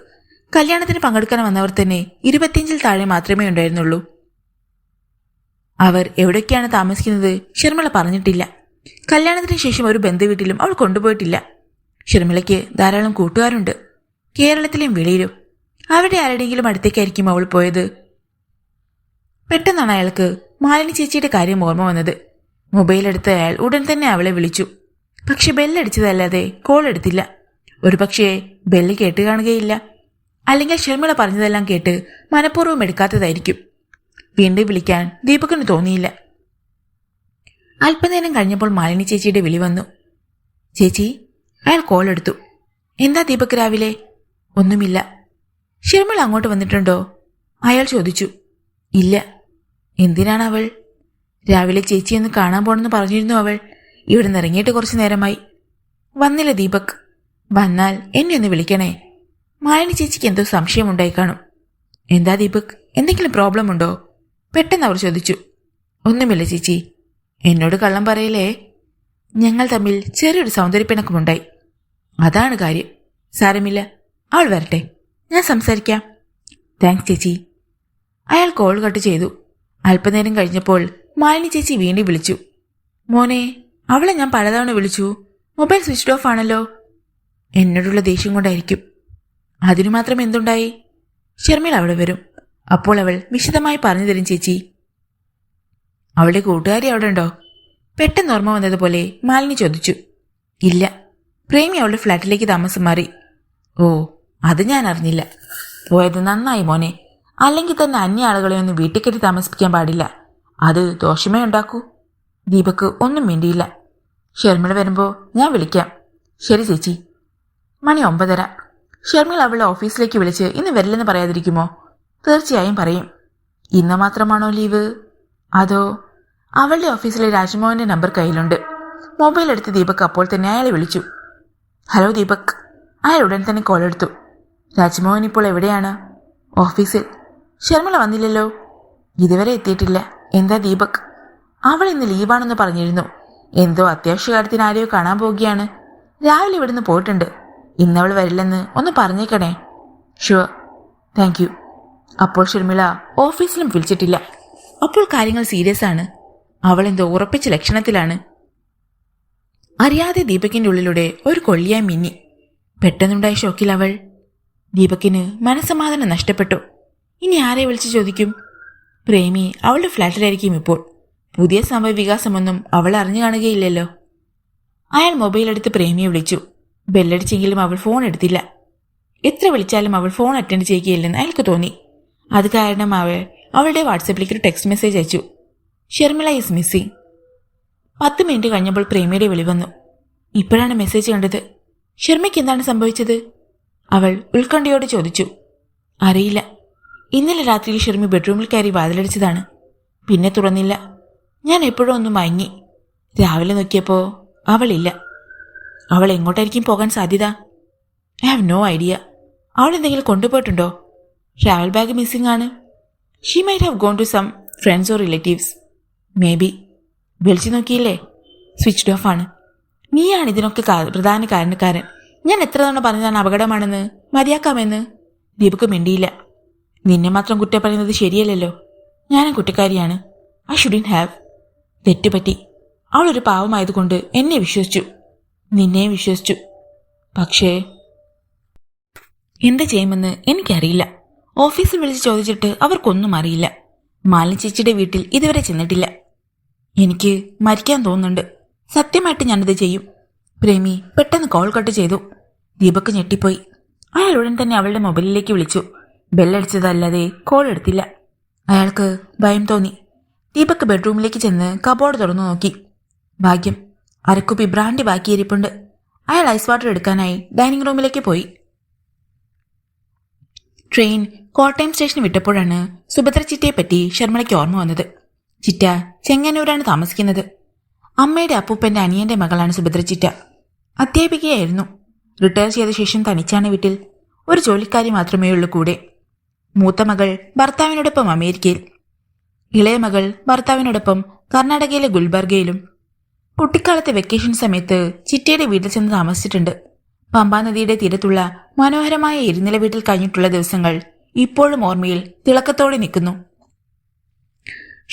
കല്യാണത്തിന് പങ്കെടുക്കാൻ വന്നവർ തന്നെ 25ൽ താഴെ മാത്രമേ ഉണ്ടായിരുന്നുള്ളൂ. അവർ എവിടേക്കാണ് താമസിക്കുന്നത് ഷർമിള പറഞ്ഞിട്ടില്ല. കല്യാണത്തിന് ശേഷം ഒരു ബന്ധുവീട്ടിലും അവൾ കൊണ്ടുപോയിട്ടില്ല. ഷർമിളയ്ക്ക് ധാരാളം കൂട്ടുകാരുണ്ട്, കേരളത്തിലും വെളിയിലും. അവിടെ ആരുടെയെങ്കിലും അടുത്തേക്കായിരിക്കും അവൾ പോയത്. പെട്ടെന്നാണ് അയാൾക്ക് മാലിനി ചേച്ചിയുടെ കാര്യം ഓർമ്മ വന്നത്. മൊബൈൽ എടുത്ത അയാൾ ഉടൻ തന്നെ അവളെ വിളിച്ചു. പക്ഷെ ബെല്ലടിച്ചതല്ലാതെ കോൾ എടുത്തില്ല. ഒരുപക്ഷെ ബെല്ല് കേട്ട് കാണുകയില്ല, അല്ലെങ്കിൽ ഷർമിള പറഞ്ഞതെല്ലാം കേട്ട് മനഃപൂർവ്വം എടുക്കാത്തതായിരിക്കും. വീണ്ടും വിളിക്കാൻ ദീപകിന് തോന്നിയില്ല. അല്പനേരം കഴിഞ്ഞപ്പോൾ മാലിനി ചേച്ചിയുടെ വിളി വന്നു. ചേച്ചി. അയാൾ കോൾ എടുത്തു. എന്താ ദീപക് രാവിലെ? ഒന്നുമില്ല. ഷർമിള അങ്ങോട്ട് വന്നിട്ടുണ്ടോ? അയാൾ ചോദിച്ചു. ഇല്ല. എന്തിനാണ് അവൾ? രാവിലെ ചേച്ചിയൊന്ന് കാണാൻ പോണെന്ന് പറഞ്ഞിരുന്നു അവൾ. ഇവിടെ നിന്ന് ഇറങ്ങിയിട്ട് കുറച്ചു നേരമായി. വന്നില്ല ദീപക്. വന്നാൽ എന്നെ ഒന്ന് വിളിക്കണേ. മാലിനി ചേച്ചിക്ക് എന്തോ സംശയമുണ്ടായി കാണും. എന്താ ദീപക്, എന്തെങ്കിലും പ്രോബ്ലം ഉണ്ടോ? പെട്ടെന്ന് അവർ ചോദിച്ചു. ഒന്നുമില്ല ചേച്ചി. എന്നോട് കള്ളം പറയലേ. ഞങ്ങൾ തമ്മിൽ ചെറിയൊരു സൗന്ദര്യപ്പിണക്കമുണ്ടായി, അതാണ് കാര്യം. സാരമില്ല, അവൾ വരട്ടെ, ഞാൻ സംസാരിക്കാം. താങ്ക്സ് ചേച്ചി. അയാൾ കോൾ കട്ട് ചെയ്തു. അല്പനേരം കഴിഞ്ഞപ്പോൾ മാലിനി ചേച്ചി വീണ്ടും വിളിച്ചു. മോനെ, അവളെ ഞാൻ പലതവണ വിളിച്ചു, മൊബൈൽ സ്വിച്ച് ഓഫ് ആണല്ലോ. എന്നോടുള്ള ദേഷ്യം കൊണ്ടായിരിക്കും. അതിനു മാത്രം എന്തുണ്ടായി? ഷർമിള അവിടെ വരും, അപ്പോൾ അവൾ വിശദമായി പറഞ്ഞു തരും ചേച്ചി. അവളുടെ കൂട്ടുകാരി അവിടെ ഉണ്ടോ? പെട്ടെന്ന് ഓർമ്മ വന്നതുപോലെ മാലിനി ചോദിച്ചു. ഇല്ല, പ്രേമി അവളുടെ ഫ്ലാറ്റിലേക്ക് താമസം മാറി. ഓ, അത് ഞാൻ അറിഞ്ഞില്ല. പോയത് നന്നായി മോനെ. അല്ലെങ്കിൽ തന്നെ അന്യ ആളുകളെ ഒന്നും വീട്ടിൽ കയറ്റി താമസിപ്പിക്കാൻ പാടില്ല. അത് ദോഷമേ ഉണ്ടാക്കൂ. ദീപക് ഒന്നും മിണ്ടിയില്ല. ഷർമിള വരുമ്പോൾ ഞാൻ വിളിക്കാം. ശരി ചേച്ചി. മണി 9:30. ഷർമിള അവളുടെ ഓഫീസിലേക്ക് വിളിച്ച് ഇന്ന് വരില്ലെന്ന് പറയാതിരിക്കുമോ? തീർച്ചയായും പറയും. ഇന്ന് മാത്രമാണോ ലീവ്? അതോ? അവളുടെ ഓഫീസിലെ രാജ്മോഹന്റെ നമ്പർ കയ്യിലുണ്ട്. മൊബൈൽ എടുത്ത് ദീപക് അപ്പോൾ തന്നെ അയാളെ വിളിച്ചു. ഹലോ ദീപക്. അയാൾ ഉടൻ തന്നെ കോൾ എടുത്തു. രാജ്മോഹൻ ഇപ്പോൾ എവിടെയാണ്? ഓഫീസിൽ. ഷർമിള വന്നില്ലല്ലോ? ഇതുവരെ എത്തിയിട്ടില്ല. എന്താ ദീപക്? അവൾ ഇന്ന് ലീവാണെന്ന് പറഞ്ഞിരുന്നു. എന്തോ അത്യാവശ്യ കാര്യത്തിന് ആരെയോ കാണാൻ പോവുകയാണ്. രാവിലെ ഇവിടുന്ന് പോയിട്ടുണ്ട്. ഇന്നവൾ വരില്ലെന്ന് ഒന്ന് പറഞ്ഞേക്കണേ. ഷുവർ. Thank you. അപ്പോൾ ഷർമിള ഓഫീസിലും വിളിച്ചിട്ടില്ല. അപ്പോൾ കാര്യങ്ങൾ സീരിയസ് ആണ്. അവൾ എന്തോ ഉറപ്പിച്ച ലക്ഷണത്തിലാണ്. അറിയാതെ ദീപകിന്റെ ഉള്ളിലൂടെ ഒരു കൊള്ളിയായി മിന്നി. പെട്ടെന്നുണ്ടായ ഷോക്കിൽ അവൾ ദീപകിന് മനസ്സമാധാനം നഷ്ടപ്പെട്ടു. ഇനി ആരെ വിളിച്ചു ചോദിക്കും? പ്രേമി അവളുടെ ഫ്ലാറ്റിലായിരിക്കും ഇപ്പോൾ. പുതിയ സംഭവ വികാസമൊന്നും അവൾ അറിഞ്ഞു കാണുകയില്ലല്ലോ. അയാൾ മൊബൈൽ എടുത്ത് പ്രേമിയെ വിളിച്ചു. ബെല്ലടിച്ചെങ്കിലും അവൾ ഫോൺ എടുത്തില്ല. എത്ര വിളിച്ചാലും അവൾ ഫോൺ അറ്റൻഡ് ചെയ്യുകയില്ലെന്ന് അയാൾക്ക് തോന്നി. അത് കാരണം അവളുടെ വാട്സാപ്പിലേക്ക് ഒരു ടെക്സ്റ്റ് മെസ്സേജ് അയച്ചു. Sharmila is missing. 10 മിനിറ്റ് കഴിഞ്ഞപ്പോൾ പ്രേമിയുടെ വിളി വന്നു. ഇപ്പോഴാണ് മെസ്സേജ് കണ്ടത്. ഷർമിക്ക് എന്താണ് സംഭവിച്ചത്? അവൾ ഉത്കണ്ഠയോട് ചോദിച്ചു. അറിയില്ല. ഇന്നലെ രാത്രിയിൽ ഷർമി ബെഡ്റൂമിൽ കയറി വാതിലടിച്ചതാണ്. പിന്നെ തുറന്നില്ല. ഞാൻ എപ്പോഴും ഒന്ന് മയങ്ങി. രാവിലെ നോക്കിയപ്പോൾ അവളില്ല. അവൾ എങ്ങോട്ടായിരിക്കും പോകാൻ സാധ്യത? I have no idea. അവൾ എന്തെങ്കിലും കൊണ്ടുപോയിട്ടുണ്ടോ? ട്രാവൽ ബാഗ് മിസ്സിംഗ് ആണ്. She might have gone to some friends or relatives. Maybe. വിളിച്ചു നോക്കിയില്ലേ? സ്വിച്ച്ഡ് ഓഫ് ആണ്. നീയാണ് ഇതിനൊക്കെ പ്രധാന കാരണക്കാരൻ. ഞാൻ എത്ര തവണ പറഞ്ഞതാണ് അപകടമാണെന്ന്. മതിയാക്കാമെന്ന്. ദീപക് മിണ്ടിയില്ല. നിന്നെ മാത്രം കുറ്റം പറയുന്നത് ശരിയല്ലല്ലോ. ഞാനും കുറ്റക്കാരിയാണ്. I shouldn't have. തെറ്റുപറ്റി. അവളൊരു പാവമായതുകൊണ്ട് എന്നെ വിശ്വസിച്ചു. നിന്നെയും വിശ്വസിച്ചു. പക്ഷേ എന്ത് ചെയ്യുമെന്ന് എനിക്കറിയില്ല. ഓഫീസിൽ വിളിച്ച് ചോദിച്ചിട്ട് അവർക്കൊന്നും അറിയില്ല. മാലിനി ചേച്ചിയുടെ വീട്ടിൽ ഇതുവരെ ചെന്നിട്ടില്ല. എനിക്ക് മരിക്കാൻ തോന്നുന്നുണ്ട്. സത്യമായിട്ട് ഞാനത് ചെയ്യും. പ്രേമി പെട്ടെന്ന് കോൾ കട്ട് ചെയ്തു. ദീപക് ഞെട്ടിപ്പോയി. അയാൾ ഉടൻ തന്നെ അവളുടെ മൊബൈലിലേക്ക് വിളിച്ചു. ബെല്ലടിച്ചതല്ലാതെ കോൾ എടുത്തില്ല. അയാൾക്ക് ഭയം തോന്നി. ദീപക് ബെഡ്റൂമിലേക്ക് ചെന്ന് കബോർഡ് തുറന്നു നോക്കി. ഭാഗ്യം, അരക്കുപ്പി ബ്രാൻഡി ബാക്കിയിരിപ്പുണ്ട്. അയാൾ ഐസ് വാട്ടർ എടുക്കാനായി ഡൈനിങ് റൂമിലേക്ക് പോയി. ട്രെയിൻ കോട്ടയം സ്റ്റേഷൻ വിട്ടപ്പോഴാണ് സുഭദ്ര ചിറ്റയെപ്പറ്റി ഷർമിളയ്ക്ക് ഓർമ്മ വന്നത്. ചിറ്റ ചെങ്ങന്നൂരാണ് താമസിക്കുന്നത്. അമ്മയുടെ അപ്പൂപ്പന്റെ അനിയന്റെ മകളാണ് സുഭദ്ര ചിറ്റ. അധ്യാപികയായിരുന്നു. റിട്ടയർ ചെയ്ത ശേഷം തനിച്ചാണ് വീട്ടിൽ. ഒരു ജോലിക്കാരി മാത്രമേ ഉള്ളൂ കൂടെ. മൂത്ത മകൾ ഭർത്താവിനോടൊപ്പം അമേരിക്കയിൽ. ഇളയ മകൾ ഭർത്താവിനോടൊപ്പം കർണാടകയിലെ ഗുൽബർഗയിലും. കുട്ടിക്കാലത്തെ വെക്കേഷൻ സമയത്ത് ചിറ്റയുടെ വീട്ടിൽ ചെന്ന് താമസിച്ചിട്ടുണ്ട്. പമ്പാ നദിയുടെ തീരത്തുള്ള മനോഹരമായ ഇരുനില വീട്ടിൽ കഴിഞ്ഞിട്ടുള്ള ദിവസങ്ങൾ ഇപ്പോഴും ഓർമ്മയിൽ തിളക്കത്തോടെ നിൽക്കുന്നു.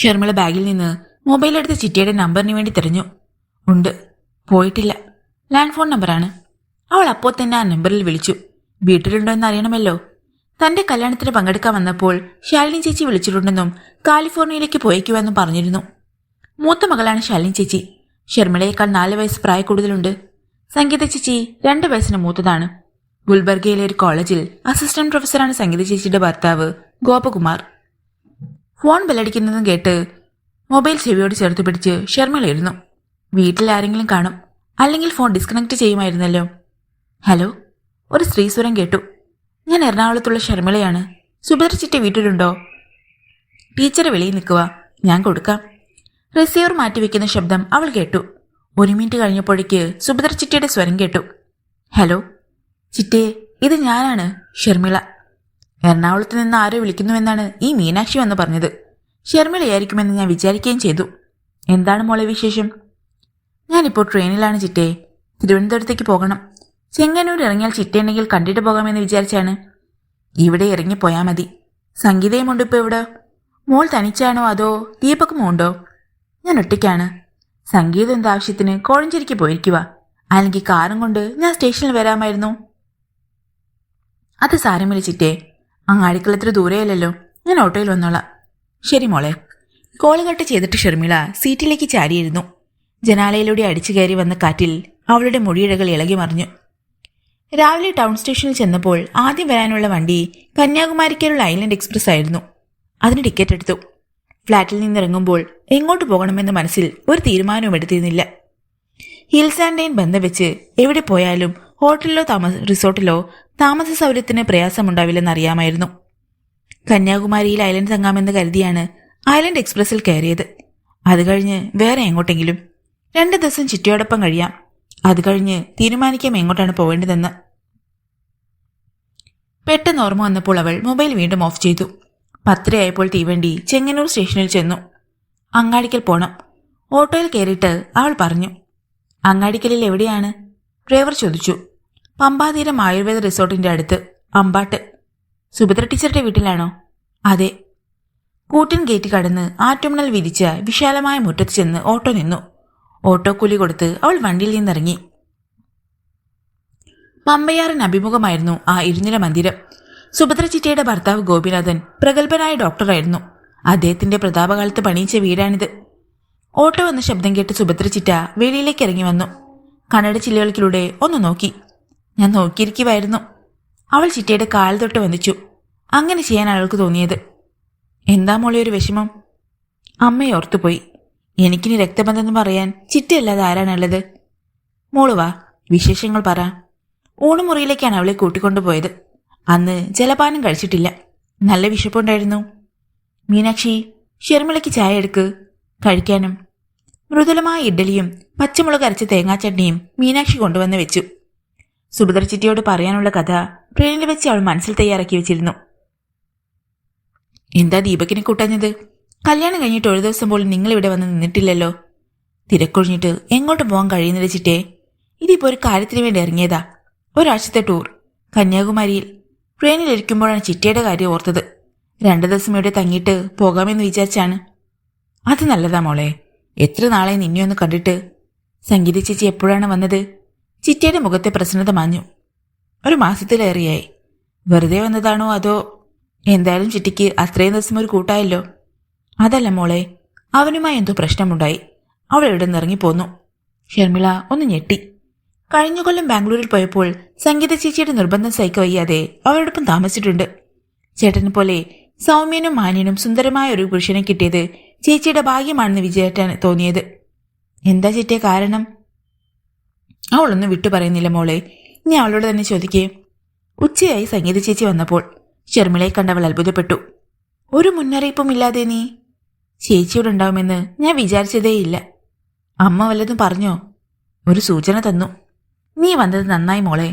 ഷർമിള ബാഗിൽ നിന്ന് മൊബൈൽ എടുത്ത് ചിറ്റയുടെ നമ്പറിന് വേണ്ടി തിരഞ്ഞു. ഉണ്ട്. പോയിട്ടില്ല. ലാൻഡ് ഫോൺ നമ്പറാണ്. അവൾ അപ്പോൾ തന്നെ ആ നമ്പറിൽ വിളിച്ചു. വീട്ടിലുണ്ടോ എന്ന് അറിയണമല്ലോ. തന്റെ കല്യാണത്തിന് പങ്കെടുക്കാൻ വന്നപ്പോൾ ശാലിനി ചേച്ചി വിളിച്ചിട്ടുണ്ടെന്നും കാലിഫോർണിയയിലേക്ക് പോയേക്കുവെന്നും പറഞ്ഞിരുന്നു. മൂത്ത മകളാണ് ശാലിനി ചേച്ചി. ഷർമിളയേക്കാൾ 4 വയസ്സ് പ്രായക്കൂടുതലുണ്ട്. സംഗീത ചേച്ചി 2 വയസ്സിന് മൂത്തതാണ്. ഗുൽബർഗയിലെ ഒരു കോളേജിൽ അസിസ്റ്റന്റ് പ്രൊഫസറാണ് സംഗീത ചേച്ചിയുടെ ഭർത്താവ് ഗോപകുമാർ. ഫോൺ ബെല്ലടിക്കുന്നതും കേട്ട് മൊബൈൽ ചെവിയോട് ചേർത്ത് പിടിച്ച് ഷർമിള ഇരുന്നു. വീട്ടിൽ ആരെങ്കിലും കാണും. അല്ലെങ്കിൽ ഫോൺ ഡിസ്കണക്ട് ചെയ്യുമായിരുന്നല്ലോ. ഹലോ. ഒരു സ്ത്രീസ്വരം കേട്ടു. ഞാൻ എറണാകുളത്തുള്ള ഷർമിളയാണ്. സുഭദ്ര ചിറ്റ വീട്ടിലുണ്ടോ? ടീച്ചർ വെളിയിൽ നിൽക്കുക. ഞാൻ കൊടുക്കാം. റിസീവർ മാറ്റിവെക്കുന്ന ശബ്ദം അവൾ കേട്ടു. 1 മിനിറ്റ് കഴിഞ്ഞപ്പോഴേക്ക് സുഭദ്ര ചിറ്റയുടെ സ്വരം കേട്ടു. ഹലോ ചിറ്റേ, ഇത് ഞാനാണ്, ഷർമിള. എറണാകുളത്ത് നിന്ന് ആരോ വിളിക്കുന്നുവെന്നാണ് ഈ മീനാക്ഷി വന്ന് പറഞ്ഞത്. ഷർമിളയായിരിക്കുമെന്ന് ഞാൻ വിചാരിക്കുകയും ചെയ്തു. എന്താണ് മോളെ വിശേഷം? ഞാനിപ്പോൾ ട്രെയിനിലാണ് ചിറ്റേ. തിരുവനന്തപുരത്തേക്ക് പോകണം. ചെങ്ങന്നൂർ ഇറങ്ങിയാൽ ചിറ്റയുണ്ടെങ്കിൽ കണ്ടിട്ട് പോകാമെന്ന് വിചാരിച്ചാണ്. ഇവിടെ ഇറങ്ങിപ്പോയാൽ മതി. സംഗീതയുമുണ്ട് ഇപ്പോൾ ഇവിടെ. മോൾ തനിച്ചാണോ അതോ ദീപകുമോ ഉണ്ടോ? ഞാൻ ഒറ്റയ്ക്കാണ്. സംഗീതം എന്താവശ്യത്തിന് കോഴഞ്ചേരിക്ക് പോയിരിക്കുക. അല്ലെങ്കിൽ കാറും കൊണ്ട് ഞാൻ സ്റ്റേഷനിൽ വരാമായിരുന്നു. അത് സാരമില്ല ചിറ്റേ. അങ്ങാടിക്കളത്ര ദൂരെയല്ലല്ലോ. ഞാൻ ഓട്ടോയിൽ വന്നോളാം. ശരി മോളെ. കോള് കട്ട് ചെയ്തിട്ട് ഷർമിള സീറ്റിലേക്ക് ചാരിയിരുന്നു. ജനാലയിലൂടെ അടിച്ചു കയറി വന്ന കാറ്റിൽ അവളുടെ മുടിയിഴകൾ ഇളകി മറിഞ്ഞു. രാവിലെ ടൗൺ സ്റ്റേഷനിൽ ചെന്നപ്പോൾ ആദ്യം വരാനുള്ള വണ്ടി കന്യാകുമാരിക്കുള്ള ഐലൻഡ് എക്സ്പ്രസ് ആയിരുന്നു. അതിന് ടിക്കറ്റ് എടുത്തു. ഫ്ളാറ്റിൽ നിന്നിറങ്ങുമ്പോൾ എങ്ങോട്ട് പോകണമെന്ന് മനസ്സിൽ ഒരു തീരുമാനവും എടുത്തിരുന്നില്ല. ഹിൽസ് ആൻഡ് ലൈൻ ബന്ധം വെച്ച് എവിടെ പോയാലും ഹോട്ടലിലോ റിസോർട്ടിലോ താമസ സൗകര്യത്തിന് പ്രയാസമുണ്ടാവില്ലെന്നറിയാമായിരുന്നു. കന്യാകുമാരിയിൽ ഐലൻഡ് തങ്ങാമെന്ന് കരുതിയാണ് ഐലൻഡ് എക്സ്പ്രസിൽ കയറിയത്. അത് കഴിഞ്ഞ് വേറെ എങ്ങോട്ടെങ്കിലും 2 ദിവസം ചിറ്റയോടൊപ്പം കഴിയാം. അത് കഴിഞ്ഞ് തീരുമാനിക്കാം എങ്ങോട്ടാണ് പോവേണ്ടതെന്ന്. പെട്ടെന്ന് ഓർമ്മ വന്നപ്പോൾ അവൾ മൊബൈൽ വീണ്ടും ഓഫ് ചെയ്തു. 10:30 തീവണ്ടി ചെങ്ങന്നൂർ സ്റ്റേഷനിൽ ചെന്നു. അങ്ങാടിക്കൽ പോണം. ഓട്ടോയിൽ കയറിയിട്ട് അവൾ പറഞ്ഞു. അങ്ങാടിക്കലിൽ എവിടെയാണ്? ഡ്രൈവർ ചോദിച്ചു. പമ്പാതീരം ആയുർവേദ റിസോർട്ടിന്റെ അടുത്ത്, അമ്പാട്ട്. സുഭദ്ര ടീച്ചറുടെ വീട്ടിലാണോ? അതെ. കൂറ്റൻ ഗേറ്റ് കടന്ന് ആറ്റുമണൽ വിരിച്ച വിശാലമായ മുറ്റത്ത് ചെന്ന് ഓട്ടോ നിന്നു. ഓട്ടോ കൂലി കൊടുത്ത് അവൾ വണ്ടിയിൽ നിന്നിറങ്ങി. പമ്പയാറിന് അഭിമുഖമായിരുന്നു ആ ഇരുനില മന്ദിരം. സുഭദ്ര ചിറ്റയുടെ ഭർത്താവ് ഗോപിനാഥൻ പ്രഗത്ഭനായ ഡോക്ടറായിരുന്നു. അദ്ദേഹത്തിന്റെ പ്രതാപകാലത്ത് പണിയിച്ച വീടാണിത്. ഓട്ടോ വന്ന ശബ്ദം കേട്ട് സുഭദ്ര ചിറ്റ വെളിയിലേക്ക് ഇറങ്ങി വന്നു. കണ്ണട ചില്ലകൾക്കിലൂടെ ഒന്ന് നോക്കി. ഞാൻ നോക്കിയിരിക്കുമായിരുന്നു. അവൾ ചിറ്റയുടെ കാൽ തൊട്ട് വന്നിച്ചു. അങ്ങനെ ചെയ്യാൻ അവൾക്ക് തോന്നിയത്. എന്താ മോളെ ഒരു വിഷമം? അമ്മയെ ഓർത്തുപോയി. എനിക്കിനി രക്തബന്ധം പറയാൻ ചിറ്റയല്ലാതെ ആരാണുള്ളത്? മോള് വാ, വിശേഷങ്ങൾ പറ. ഊണുമുറിയിലേക്കാണ് അവളെ കൂട്ടിക്കൊണ്ടുപോയത്. അന്ന് ജലപാനം കഴിച്ചിട്ടില്ല. നല്ല വിശപ്പുണ്ടായിരുന്നു. മീനാക്ഷി, ഷെർമിളയ്ക്ക് ചായ എടുക്ക്. കഴിക്കാനും. മൃദുലമായ ഇഡ്ഡലിയും പച്ചമുളക് അരച്ച തേങ്ങാച്ചട്നിയും മീനാക്ഷി കൊണ്ടുവന്ന് വെച്ചു. സുഭദ്ര ചിറ്റയോട് പറയാനുള്ള കഥ ട്രെയിനിൽ വെച്ച് അവൾ മനസ്സിൽ തയ്യാറാക്കി വെച്ചിരുന്നു. എന്താ ദീപകിനെ കൂട്ടാഞ്ഞത്? കല്യാണം കഴിഞ്ഞിട്ട് ഒരു ദിവസം പോലും നിങ്ങളിവിടെ വന്ന് നിന്നിട്ടില്ലല്ലോ. തിരക്കൊഴിഞ്ഞിട്ട് എങ്ങോട്ട് പോകാൻ കഴിയുന്നില്ല ചിറ്റേ. ഇതിപ്പോ ഒരു കാര്യത്തിന് വേണ്ടി ഇറങ്ങിയതാ. ഒരാഴ്ചത്തെ ടൂർ കന്യാകുമാരിയിൽ. ട്രെയിനിലിരിക്കുമ്പോഴാണ് ചിറ്റയുടെ കാര്യം ഓർത്തത്. 2 ദിവസം ഇവിടെ തങ്ങിയിട്ട് പോകാമെന്ന് വിചാരിച്ചാണ്. അത് നല്ലതാ മോളെ. എത്ര നാളെ നിന്നെയൊന്ന് കണ്ടിട്ട്. സംഗീത ചേച്ചി എപ്പോഴാണ് വന്നത്? ചിറ്റയുടെ മുഖത്തെ പ്രസന്നത മാഞ്ഞു. 1 മാസത്തിലേറെയായി. വെറുതെ വന്നതാണോ അതോ? എന്തായാലും ചിറ്റിക്ക് അത്രയും ദിവസം ഒരു കൂട്ടായല്ലോ. അതല്ല മോളെ, അവനുമായി എന്തോ പ്രശ്നമുണ്ടായി. അവൾ ഇവിടെ നിന്നിറങ്ങിപ്പോന്നു. ഷർമിള ഒന്ന് ഞെട്ടി. കഴിഞ്ഞ കൊല്ലം ബാംഗ്ലൂരിൽ പോയപ്പോൾ സംഗീത ചേച്ചിയുടെ നിർബന്ധം സഹിക്ക വയ്യാതെ അവരോടൊപ്പം താമസിച്ചിട്ടുണ്ട്. ചേട്ടനെ പോലെ സൗമ്യനും മാന്യനും സുന്ദരമായ ഒരു പുരുഷനെ കിട്ടിയത് ചേച്ചിയുടെ ഭാഗ്യമാണെന്ന് വിചാരിച്ചാണ് തോന്നിയത്. എന്താ ചേട്ടിയ കാരണം? അവളൊന്നും വിട്ടു പറയുന്നില്ല മോളെ. ഞാൻ അവളോട് തന്നെ ചോദിക്കേ. ഉച്ചയായി സംഗീത ചേച്ചി വന്നപ്പോൾ ഷർമിളയെ കണ്ടവൾ അത്ഭുതപ്പെട്ടു. ഒരു മുന്നറിയിപ്പും ഇല്ലാതെ നീ? ചേച്ചിയോട് ഉണ്ടാവുമെന്ന് ഞാൻ വിചാരിച്ചതേയില്ല. അമ്മ വല്ലതും പറഞ്ഞോ? ഒരു സൂചന തന്നു. നീ വന്നത് നന്നായി മോളെ.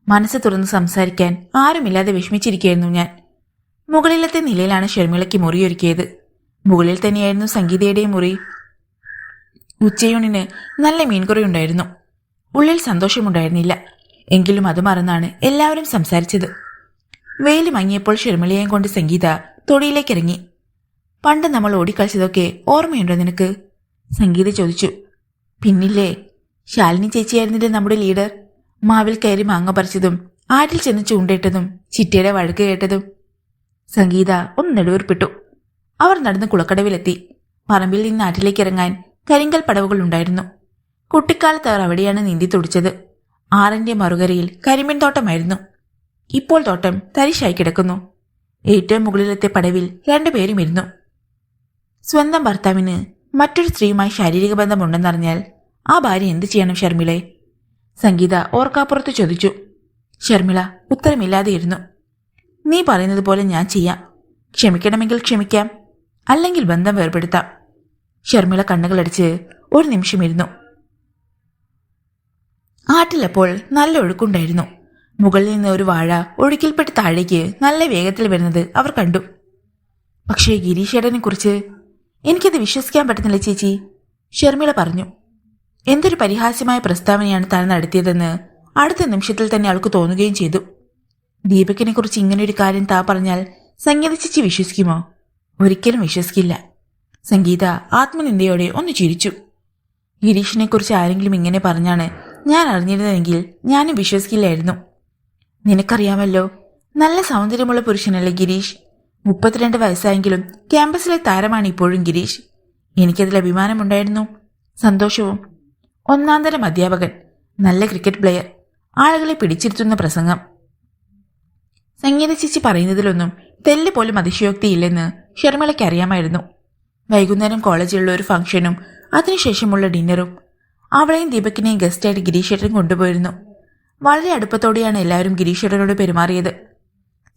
മനസ്സ് തുറന്ന് സംസാരിക്കാൻ ആരുമില്ലാതെ വിഷമിച്ചിരിക്കുകയായിരുന്നു ഞാൻ. മുകളിലത്തെ നിലയിലാണ് ഷർമിളയ്ക്ക് മുറിയൊരുക്കിയത്. മുകളിൽ തന്നെയായിരുന്നു സംഗീതയുടെയും മുറി. ഉച്ചയൂണിന് നല്ല മീൻകറി ഉണ്ടായിരുന്നു. ഉള്ളിൽ സന്തോഷമുണ്ടായിരുന്നില്ല. എങ്കിലും അത് മറന്നാണ് എല്ലാവരും സംസാരിച്ചത്. വെയിൽ മങ്ങിയപ്പോൾ ഷർമിളയെയും കൊണ്ട് സംഗീത തൊടിയിലേക്കിറങ്ങി. പണ്ട് നമ്മൾ ഓടിക്കളിച്ചതൊക്കെ ഓർമ്മയുണ്ടോ നിനക്ക്? സംഗീത ചോദിച്ചു. പിന്നില്ലേ, ശാലിനി ചേച്ചിയായിരുന്നില്ലേ നമ്മുടെ ലീഡർ. മാവിൽ കയറി മാങ്ങ പറിച്ചതും ആറ്റിൽ ചെന്ന് ചൂണ്ടയിട്ടതും ചിറ്റയുടെ വഴക്ക് കേട്ടതും. സംഗീത ഒന്ന് നെടുവേർപ്പെട്ടു. അവർ നടന്ന് കുളക്കടവിലെത്തി. പറമ്പിൽ നിന്ന് ആറ്റിലേക്ക് ഇറങ്ങാൻ കരിങ്കൽ പടവുകൾ ഉണ്ടായിരുന്നു. കുട്ടിക്കാലത്ത് അവർ അവിടെയാണ് നീന്തി തുടിച്ചത്. ആറിന്റെ മറുകരയിൽ കരിമീൻ തോട്ടമായിരുന്നു. ഇപ്പോൾ തോട്ടം തരിശായി കിടക്കുന്നു. ഏറ്റവും മുകളിലത്തെ പടവിൽ 2 പേരും ഇരുന്നു. സ്വന്തം ഭർത്താവിന് മറ്റൊരു സ്ത്രീയുമായി ശാരീരിക ബന്ധമുണ്ടെന്നറിഞ്ഞാൽ ആ ഭാര്യ എന്ത് ചെയ്യണം ഷർമിളെ? സംഗീത ഓർക്കാപ്പുറത്ത് ചോദിച്ചു. ഷർമിള ഉത്തരമില്ലാതെയിരുന്നു. നീ പറയുന്നത് പോലെ ഞാൻ ചെയ്യാം. ക്ഷമിക്കണമെങ്കിൽ ക്ഷമിക്കാം, അല്ലെങ്കിൽ ബന്ധം വേർപെടുത്താം. ഷർമിള കണ്ണുകളടിച്ച് 1 നിമിഷം ഇരുന്നു. ആറ്റിലപ്പോൾ നല്ല ഒഴുക്കുണ്ടായിരുന്നു. മുകളിൽ നിന്ന് ഒരു വാഴ ഒഴുക്കിൽപ്പെട്ട് താഴേക്ക് നല്ല വേഗത്തിൽ വരുന്നത് അവർ കണ്ടു. പക്ഷേ ഗിരീഷേട്ടനെ കുറിച്ച് എനിക്കത് വിശ്വസിക്കാൻ പറ്റുന്നില്ല ചേച്ചി, ഷർമിള പറഞ്ഞു. എന്തൊരു പരിഹാസ്യമായ പ്രസ്താവനയാണ് താൻ നടത്തിയതെന്ന് അടുത്ത നിമിഷത്തിൽ തന്നെ അവൾക്ക് തോന്നുകയും ചെയ്തു. ദീപകിനെ കുറിച്ച് ഇങ്ങനെയൊരു കാര്യം താ പറഞ്ഞാൽ സംഗീത ചേച്ചി വിശ്വസിക്കുമോ? ഒരിക്കലും വിശ്വസിക്കില്ല. സംഗീത ആത്മനിന്ദയോടെ ഒന്ന് ചിരിച്ചു. ഗിരീഷിനെ കുറിച്ച് ആരെങ്കിലും ഇങ്ങനെ പറഞ്ഞാണ് ഞാൻ അറിഞ്ഞിരുന്നതെങ്കിൽ ഞാനും വിശ്വസിക്കില്ലായിരുന്നു. നിനക്കറിയാമല്ലോ, നല്ല സൗന്ദര്യമുള്ള പുരുഷനല്ലേ ഗിരീഷ്. 32 വയസ്സായെങ്കിലും ക്യാമ്പസിലെ താരമാണ് ഇപ്പോഴും ഗിരീഷ്. എനിക്കതിൽ അഭിമാനമുണ്ടായിരുന്നു, സന്തോഷവും. 1-ാം തരം അധ്യാപകൻ, നല്ല ക്രിക്കറ്റ് പ്ലെയർ, ആളുകളെ പിടിച്ചിരുത്തുന്ന പ്രസംഗം. സംഗീത ചേച്ചി പറയുന്നതിലൊന്നും തെല്ല് പോലും അതിശയോക്തിയില്ലെന്ന് ഷർമിളയ്ക്ക് അറിയാമായിരുന്നു. വൈകുന്നേരം കോളേജിലുള്ള ഒരു ഫംഗ്ഷനും അതിനുശേഷമുള്ള ഡിന്നറും അവളെയും ദീപകിനെയും ഗസ്റ്റായിട്ട് ഗിരീഷേട്ടൻ കൊണ്ടുപോയിരുന്നു. വളരെ അടുപ്പത്തോടെയാണ് എല്ലാവരും ഗിരീഷേട്ടനോട് പെരുമാറിയത്.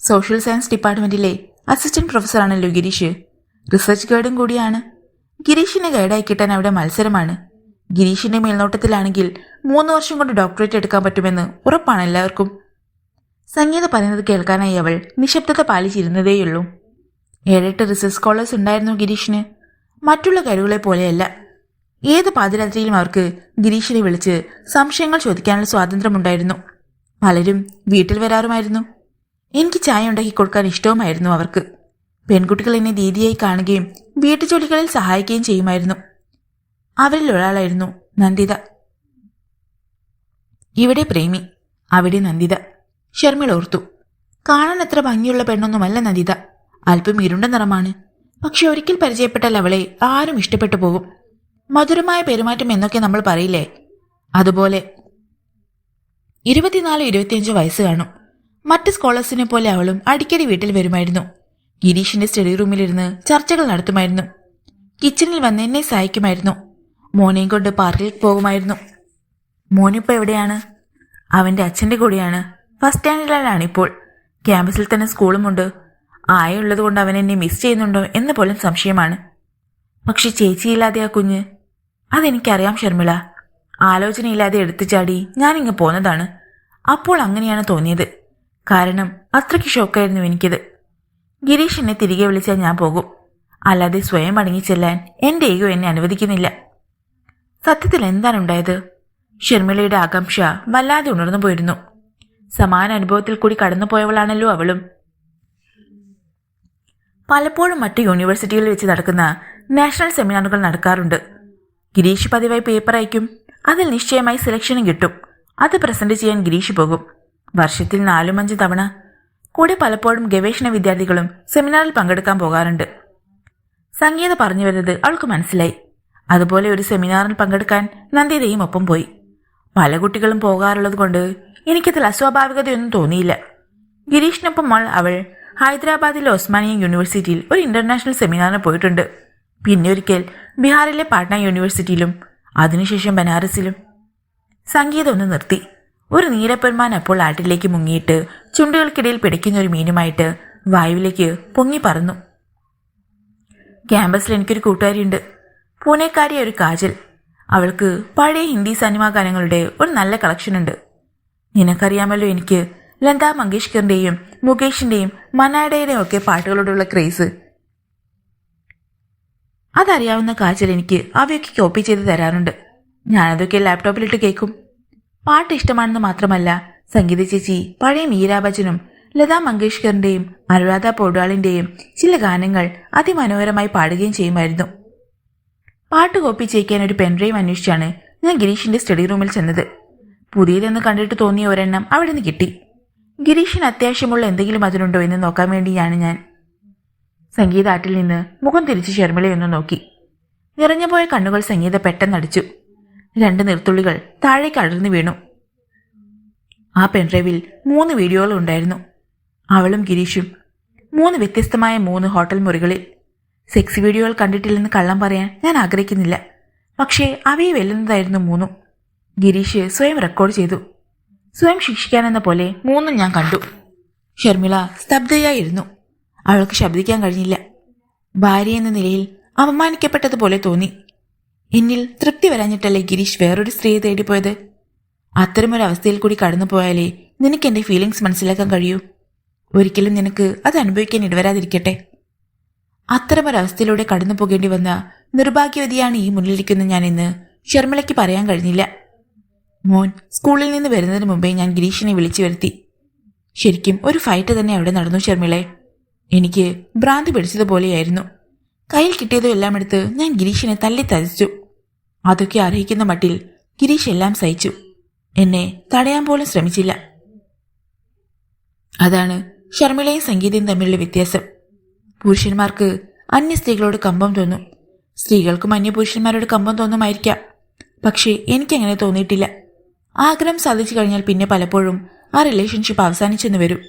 സോഷ്യൽ സയൻസ് ഡിപ്പാർട്ട്മെന്റിലെ അസിസ്റ്റന്റ് പ്രൊഫസറാണല്ലോ ഗിരീഷ്. റിസർച്ച് ഗൈഡും കൂടിയാണ്. ഗിരീഷിനെ ഗൈഡായി കിട്ടാൻ അവിടെ മത്സരമാണ്. ഗിരീഷിന്റെ മേൽനോട്ടത്തിലാണെങ്കിൽ 3 വർഷം കൊണ്ട് ഡോക്ടറേറ്റ് എടുക്കാൻ പറ്റുമെന്ന് ഉറപ്പാണ് എല്ലാവർക്കും. സംഗീത പറയുന്നത് കേൾക്കാനായി അവൾ നിശബ്ദത പാലിച്ചിരുന്നതേയുള്ളൂ. 7-8 റിസർച്ച് സ്കോളേഴ്സ് ഉണ്ടായിരുന്നു ഗിരീഷിന്. മറ്റുള്ള കഴിവുകളെ പോലെയല്ല. ഏത് പാതിരാത്രിയിലും അവർക്ക് ഗിരീഷിനെ വിളിച്ച് സംശയങ്ങൾ ചോദിക്കാനുള്ള സ്വാതന്ത്ര്യമുണ്ടായിരുന്നു. പലരും വീട്ടിൽ വരാറുമായിരുന്നു. എനിക്ക് ചായ ഉണ്ടാക്കി കൊടുക്കാൻ ഇഷ്ടവുമായിരുന്നു അവർക്ക്. പെൺകുട്ടികൾ എന്നെ ദീദിയായി കാണുകയും വീട്ടുജോലികളിൽ സഹായിക്കുകയും ചെയ്യുമായിരുന്നു. അവരിൽ ഒരാളായിരുന്നു നന്ദിത. ഇവിടെ പ്രേമി, അവിടെ നന്ദിത. ഷർമിള ഓർത്തു. കാണാൻ അത്ര ഭംഗിയുള്ള പെണ്ണൊന്നുമല്ല നന്ദിത. അല്പം ഇരുണ്ട നിറമാണ്. പക്ഷെ ഒരിക്കൽ പരിചയപ്പെട്ടാൽ അവളെ ആരും ഇഷ്ടപ്പെട്ടു പോകും. മധുരമായ പെരുമാറ്റം എന്നൊക്കെ നമ്മൾ പറയില്ലേ, അതുപോലെ. 24-25 വയസ്സ് കാണും. മറ്റ് സ്കോളേഴ്സിനെ പോലെ അവളും അടിക്കടി വീട്ടിൽ വരുമായിരുന്നു. ഗിരീഷിന്റെ സ്റ്റഡി റൂമിലിരുന്ന് ചർച്ചകൾ നടത്തുമായിരുന്നു. കിച്ചണിൽ വന്ന് എന്നെ സഹായിക്കുമായിരുന്നു. മോനെയും കൊണ്ട് പാർക്കിൽ പോകുമായിരുന്നു. മോനിപ്പോ എവിടെയാണ്? അവന്റെ അച്ഛന്റെ കൂടെയാണ്. ഫസ്റ്റ് സ്റ്റാൻഡേർഡിലാണിപ്പോൾ. ക്യാമ്പസിൽ തന്നെ സ്കൂളുമുണ്ട്. ആയുള്ളത് കൊണ്ട് അവൻ എന്നെ മിസ് ചെയ്യുന്നുണ്ടോ എന്ന് പോലും സംശയമാണ്. പക്ഷെ ചേച്ചിയില്ലാതെ ആ കുഞ്ഞ്, അതെനിക്കറിയാം ഷർമിള. ആലോചനയില്ലാതെ എടുത്തു ചാടി ഞാനിങ്ങ് പോന്നതാണ്. അപ്പോൾ അങ്ങനെയാണ് തോന്നിയത്. കാരണം അത്രയ്ക്ക് ഷോക്കായിരുന്നു എനിക്കത്. ഗിരീഷ് എന്നെ തിരികെ വിളിച്ചാൽ ഞാൻ പോകും. അല്ലാതെ സ്വയം അടങ്ങിച്ചെല്ലാൻ എന്റെ ഈഗോ എന്നെ അനുവദിക്കുന്നില്ല. സത്യത്തിൽ എന്താണുണ്ടായത്? ഷർമിളയുടെ ആകാംക്ഷ വല്ലാതെ ഉണർന്നു പോയിരുന്നു. സമാന അനുഭവത്തിൽ കൂടി കടന്നുപോയവളാണല്ലോ അവളും. പലപ്പോഴും മറ്റ് യൂണിവേഴ്സിറ്റികളിൽ വെച്ച് നടക്കുന്ന നാഷണൽ സെമിനാറുകൾ നടക്കാറുണ്ട്. ഗിരീഷ് പതിവായി പേപ്പർ അയക്കും. അതിൽ നിശ്ചയമായി സെലക്ഷനും കിട്ടും. അത് പ്രസന്റ് ചെയ്യാൻ ഗിരീഷ് പോകും. വർഷത്തിൽ 4-5 തവണ. കൂടെ പലപ്പോഴും ഗവേഷണ വിദ്യാർത്ഥികളും സെമിനാറിൽ പങ്കെടുക്കാൻ പോകാറുണ്ട്. സംഗീത പറഞ്ഞു വരുന്നത് അവൾക്ക് മനസ്സിലായി. അതുപോലെ ഒരു സെമിനാറിൽ പങ്കെടുക്കാൻ നന്ദിതയും ഒപ്പം പോയി. പല കുട്ടികളും പോകാറുള്ളത് കൊണ്ട് എനിക്കതിൽ അസ്വാഭാവികതയൊന്നും തോന്നിയില്ല. ഗിരീഷിനൊപ്പം അവൾ ഹൈദരാബാദിലെ ഒസ്മാനിയ യൂണിവേഴ്സിറ്റിയിൽ ഒരു ഇന്റർനാഷണൽ സെമിനാറിന് പോയിട്ടുണ്ട്. പിന്നെ ഒരിക്കൽ ബീഹാറിലെ പാട്ന യൂണിവേഴ്സിറ്റിയിലും അതിനുശേഷം ബനാറസിലും. സംഗീതം ഒന്ന് നിർത്തി. ഒരു നീലപ്പെരുമാൻ അപ്പോൾ ആട്ടിലേക്ക് മുങ്ങിയിട്ട് ചുണ്ടുകൾക്കിടയിൽ പിടിക്കുന്ന ഒരു മീനുമായിട്ട് വായുവിലേക്ക് പൊങ്ങി പറന്നു. ക്യാമ്പസിൽ എനിക്കൊരു കൂട്ടുകാരിയുണ്ട്. പൂനെക്കാരിയ ഒരു കാജൽ. അവൾക്ക് പഴയ ഹിന്ദി സിനിമാ ഗാനങ്ങളുടെ ഒരു നല്ല കളക്ഷനുണ്ട്. നിനക്കറിയാമല്ലോ എനിക്ക് ലതാ മങ്കേഷ്കറിന്റെയും മുകേഷിന്റെയും മനാഡയുടെയും ഒക്കെ പാട്ടുകളോടുള്ള ക്രേസ്. അതറിയാവുന്ന കാജൽ എനിക്ക് അവയൊക്കെ കോപ്പി ചെയ്ത് തരാറുണ്ട്. ഞാനതൊക്കെ ലാപ്ടോപ്പിലിട്ട് കേൾക്കും. പാട്ട് ഇഷ്ടമാണെന്ന് മാത്രമല്ല, സംഗീത ചേച്ചി പഴയ മീരാ ബച്ചനും ലതാ മങ്കേഷ്കറിന്റെയും അനുരാധ പൗഡ്വാളിന്റെയും ചില ഗാനങ്ങൾ അതിമനോഹരമായി പാടുകയും ചെയ്യുമായിരുന്നു. പാട്ട് കോപ്പി ചെയ്യിക്കാൻ ഒരു പെൻഡ്രൈവ് അന്വേഷിച്ചാണ് ഞാൻ ഗിരീഷിന്റെ സ്റ്റഡി റൂമിൽ ചെന്നത്. പുതിയതെന്ന് കണ്ടിട്ട് തോന്നിയ ഒരെണ്ണം അവിടെ നിന്ന് കിട്ടി. ഗിരീഷിന് അത്യാവശ്യമുള്ള എന്തെങ്കിലും അതിലുണ്ടോ എന്ന് നോക്കാൻ വേണ്ടിയാണ് ഞാൻ. സംഗീത ആട്ടിൽ നിന്ന് മുഖം തിരിച്ച് ഷർമിളയൊന്ന് നോക്കി. നിറഞ്ഞുപോയ കണ്ണുകൾ സംഗീത പെട്ടെന്നടിച്ചു. 2 നീർത്തുള്ളികൾ താഴേക്ക് അടർന്നു വീണു. ആ പെൻഡ്രൈവിൽ 3 വീഡിയോകൾ ഉണ്ടായിരുന്നു. അവളും ഗിരീഷും 3 വ്യത്യസ്തമായ 3 ഹോട്ടൽ മുറികളിൽ. സെക്സ് വീഡിയോകൾ കണ്ടിട്ടില്ലെന്ന് കള്ളം പറയാൻ ഞാൻ ആഗ്രഹിക്കുന്നില്ല. പക്ഷേ അവയെ വെല്ലുന്നതായിരുന്നു 3. ഗിരീഷ് സ്വയം റെക്കോർഡ് ചെയ്തു. സ്വയം ശിക്ഷിക്കാനെന്ന പോലെ 3 ഞാൻ കണ്ടു. ഷർമിള സ്തബ്ധയായിരുന്നു. അവൾക്ക് ശബ്ദിക്കാൻ കഴിഞ്ഞില്ല. ഭാര്യ എന്ന നിലയിൽ അപമാനിക്കപ്പെട്ടതുപോലെ തോന്നി. എന്നിൽ തൃപ്തി വരാഞ്ഞിട്ടല്ലേ ഗിരീഷ് വേറൊരു സ്ത്രീയെ തേടിപ്പോയത്? അത്തരമൊരവസ്ഥയിൽ കൂടി കടന്നുപോയാലേ നിനക്ക് എന്റെ ഫീലിങ്സ് മനസ്സിലാക്കാൻ കഴിയൂ. ഒരിക്കലും നിനക്ക് അത് അനുഭവിക്കാൻ ഇടവരാതിരിക്കട്ടെ. അത്തരമൊരവസ്ഥയിലൂടെ കടന്നു പോകേണ്ടി വന്ന നിർഭാഗ്യവതിയാണ് ഈ മുന്നിലിരിക്കുന്ന ഞാൻ എന്ന് ഷർമിളയ്ക്ക് പറയാൻ കഴിഞ്ഞില്ല. മോൻ സ്കൂളിൽ നിന്ന് വരുന്നതിന് മുമ്പേ ഞാൻ ഗിരീഷിനെ വിളിച്ചു വരുത്തി. ശരിക്കും ഒരു ഫൈറ്റ് തന്നെ അവിടെ നടന്നു ഷർമിളെ. എനിക്ക് ഭ്രാന്തി പിടിച്ചതുപോലെയായിരുന്നു. കയ്യിൽ കിട്ടിയതും എല്ലാം എടുത്ത് ഞാൻ ഗിരീഷിനെ തല്ലി തതിച്ചു. അതൊക്കെ അർഹിക്കുന്ന മട്ടിൽ ഗിരീഷ് എല്ലാം സഹിച്ചു. എന്നെ തടയാൻ പോലും ശ്രമിച്ചില്ല. അതാണ് ഷർമിളയും സംഗീതയും തമ്മിലുള്ള വ്യത്യാസം. പുരുഷന്മാർക്ക് അന്യ സ്ത്രീകളോട് കമ്പം തോന്നും. സ്ത്രീകൾക്കും അന്യ പുരുഷന്മാരോട് കമ്പം തോന്നുമായിരിക്കാം. പക്ഷേ എനിക്കങ്ങനെ തോന്നിയിട്ടില്ല. ആഗ്രഹം സാധിച്ചു കഴിഞ്ഞാൽ പിന്നെ പലപ്പോഴും ആ റിലേഷൻഷിപ്പ് അവസാനിച്ചെന്ന് വരും.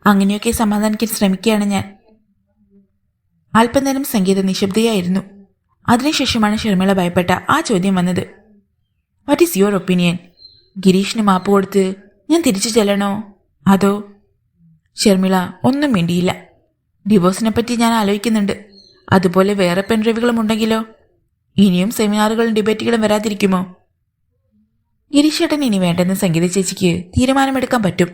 അങ്ങനെയൊക്കെ സമാധാനിക്കാൻ ശ്രമിക്കുകയാണ് ഞാൻ. അല്പനേരം സംഗീത നിശബ്ദയായിരുന്നു. അതിനുശേഷമാണ് ഷർമിള ഭയപ്പെട്ട ആ ചോദ്യം വന്നത്. What is your opinion? ഗിരീഷിന് മാപ്പ് കൊടുത്ത് ഞാൻ തിരിച്ചു ചെല്ലണോ അതോ? ഷർമിള ഒന്നും മിണ്ടിയില്ല. ഡിവോഴ്സിനെ പറ്റി ഞാൻ ആലോചിക്കുന്നുണ്ട്. അതുപോലെ വേറെ പെൺഡ്രൈവുകളും ഉണ്ടെങ്കിലോ? ഇനിയും സെമിനാറുകളും ഡിബേറ്റുകളും വരാതിരിക്കുമോ? ഗിരീഷേട്ടൻ ഇനി വേണ്ടെന്ന് സംഗീത ചേച്ചിക്ക് തീരുമാനമെടുക്കാൻ പറ്റും.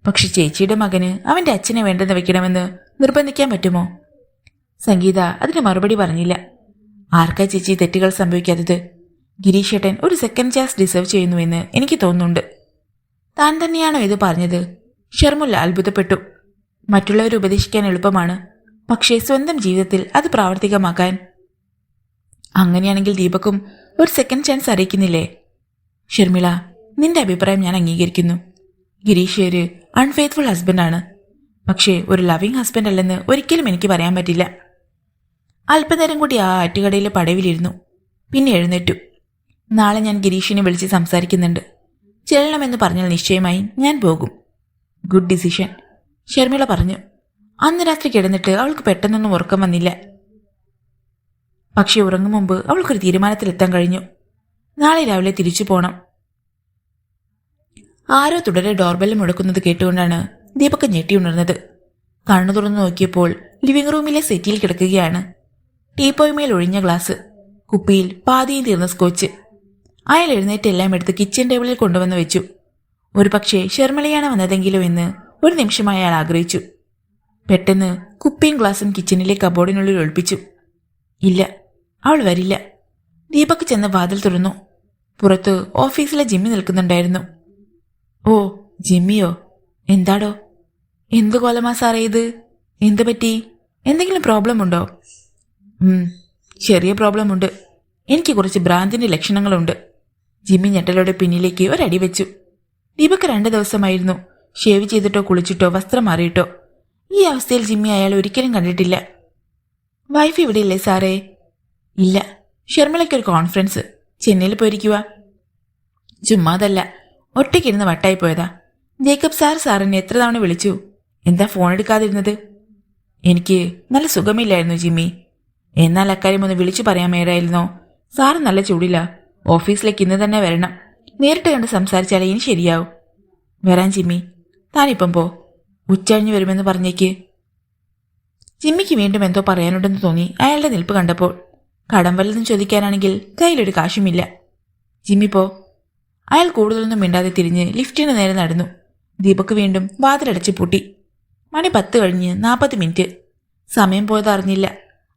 പക്ഷെ ചേച്ചിയുടെ മകന് അവന്റെ അച്ഛനെ വേണ്ടെന്ന് വെക്കണമെന്ന് നിർബന്ധിക്കാൻ പറ്റുമോ? സംഗീത അതിന് മറുപടി പറഞ്ഞില്ല. ആർക്കാ ചേച്ചി തെറ്റുകൾ സംഭവിക്കാത്തത്? ഗിരീഷേട്ടൻ ഒരു സെക്കൻഡ് ചാൻസ് ഡിസേർവ് ചെയ്യുന്നുവെന്ന് എനിക്ക് തോന്നുന്നുണ്ട്. താൻ തന്നെയാണോ ഇത് പറഞ്ഞത്? ഷർമുല്ല അത്ഭുതപ്പെട്ടു. മറ്റുള്ളവരെ ഉപദേശിക്കാൻ എളുപ്പമാണ്, പക്ഷേ സ്വന്തം ജീവിതത്തിൽ അത് പ്രാവർത്തികമാക്കാൻ. അങ്ങനെയാണെങ്കിൽ ദീപക്കും ഒരു സെക്കൻഡ് ചാൻസ് അറിയിക്കുന്നില്ലേ? ഷർമിള, നിന്റെ അഭിപ്രായം ഞാൻ അംഗീകരിക്കുന്നു. ഗിരീഷ് ഒരു അൺഫെയ്ത്ത്ഫുൾ ഹസ്ബൻഡാണ്. പക്ഷേ ഒരു ലവിങ് ഹസ്ബൻഡ് അല്ലെന്ന് ഒരിക്കലും എനിക്ക് പറയാൻ പറ്റില്ല. അല്പനേരം കൂടി ആ ആറ്റുകടയിലെ പടവിലിരുന്നു. പിന്നെ എഴുന്നേറ്റു. നാളെ ഞാൻ ഗിരീഷിനെ വിളിച്ച് സംസാരിക്കുന്നുണ്ട്. ചെല്ലണമെന്ന് പറഞ്ഞാൽ നിശ്ചയമായി ഞാൻ പോകും. ഗുഡ് ഡിസിഷൻ, ഷർമിള പറഞ്ഞു. അന്ന് രാത്രി കിടന്നിട്ട് അവൾക്ക് പെട്ടെന്നൊന്നും ഉറക്കം വന്നില്ല. പക്ഷെ ഉറങ്ങും മുമ്പ് അവൾക്കൊരു തീരുമാനത്തിലെത്താൻ കഴിഞ്ഞു. നാളെ രാവിലെ തിരിച്ചു പോണം. ആരോ തുടരെ ഡോർബെല്ല് മുടക്കുന്നത് കേട്ടുകൊണ്ടാണ് ദീപക് ഞെട്ടിയുണർന്നത്. കണ്ണു തുറന്നു നോക്കിയപ്പോൾ ലിവിംഗ് റൂമിലെ സെറ്റിയിൽ കിടക്കുകയാണ്. ടീപ്പോയ്മേൽ ഒഴിഞ്ഞ ഗ്ലാസ്, കുപ്പിയിൽ പാതിയും തീർന്ന സ്കോച്ച്. അയാൾ എഴുന്നേറ്റ് എല്ലാം എടുത്ത് കിച്ചൺ ടേബിളിൽ കൊണ്ടുവന്ന് വെച്ചു. ഒരു പക്ഷേ ഷർമിളയാണ് വന്നതെങ്കിലോ എന്ന് ഒരു നിമിഷമായി അയാൾ ആഗ്രഹിച്ചു. പെട്ടെന്ന് കുപ്പിയും ഗ്ലാസും കിച്ചണിലെ കബോർഡിനുള്ളിൽ ഒളിപ്പിച്ചു. ഇല്ല, അവൾ വരില്ല. ദീപക് ചെന്ന് വാതിൽ തുറന്നു. പുറത്ത് ഓഫീസിലെ ജിമ്മി നിൽക്കുന്നുണ്ടായിരുന്നു. ഓ, ജിമ്മിയോ? എന്താടോ? എന്തു കോലമാ സാറേ ഇത്? എന്തു പറ്റി? എന്തെങ്കിലും പ്രോബ്ലം ഉണ്ടോ? ചെറിയ പ്രോബ്ലം ഉണ്ട്. എനിക്ക് കുറച്ച് ഭ്രാന്തിന്റെ ലക്ഷണങ്ങളുണ്ട്. ജിമ്മി ഞെട്ടലോടെ പിന്നിലേക്ക് ഒരടി വെച്ചു. ദീപക് 2 ദിവസമായിരുന്നു ഷേവ് ചെയ്തിട്ടോ കുളിച്ചിട്ടോ വസ്ത്രം മാറിയിട്ടോ. ഈ അവസ്ഥയിൽ ജിമ്മി അയാൾ ഒരിക്കലും കണ്ടിട്ടില്ല. വൈഫ് ഇവിടെ ഇല്ലേ സാറേ? ഇല്ല, ഷർമിളയ്ക്കൊരു കോൺഫറൻസ്, ചെന്നൈയിൽ പോയിരിക്കുക. ചുമ്മാതല്ല, ഒറ്റയ്ക്കിരുന്ന് വട്ടായി പോയതാ. ജേക്കബ് സാറിനെ എത്ര തവണ വിളിച്ചു. എന്താ ഫോൺ എടുക്കാതിരുന്നത്? എനിക്ക് നല്ല സുഖമില്ലായിരുന്നു ജിമ്മി. എന്നാൽ അക്കാര്യം ഒന്ന് വിളിച്ചു പറയാൻ മേലായിരുന്നോ? സാറ് നല്ല ചൂടില്ല. ഓഫീസിലേക്ക് ഇന്ന് തന്നെ വരണം. നേരിട്ട് കണ്ട് സംസാരിച്ചാലേ ഇനി ശരിയാവും. വരാൻ ജിമ്മി, താനിപ്പം പോ. ഉച്ചഴിഞ്ഞു വരുമെന്ന് പറഞ്ഞേക്ക്. ജിമ്മിക്ക് വീണ്ടും എന്തോ പറയാനുണ്ടെന്ന് തോന്നി അയാളുടെ നിൽപ്പ് കണ്ടപ്പോൾ. കടം വല്ലതും ചോദിക്കാനാണെങ്കിൽ കയ്യിലൊരു കാശുമില്ല. ജിമ്മി പോ. അയാൾ കൂടുതലൊന്നും മിണ്ടാതെ തിരിഞ്ഞ് ലിഫ്റ്റിന് നേരെ നടന്നു. ദീപക് വീണ്ടും വാതിലടച്ച് പൂട്ടി. മണി 10 കഴിഞ്ഞ് 40 മിനിറ്റ്. സമയം പോയത് അറിഞ്ഞില്ല.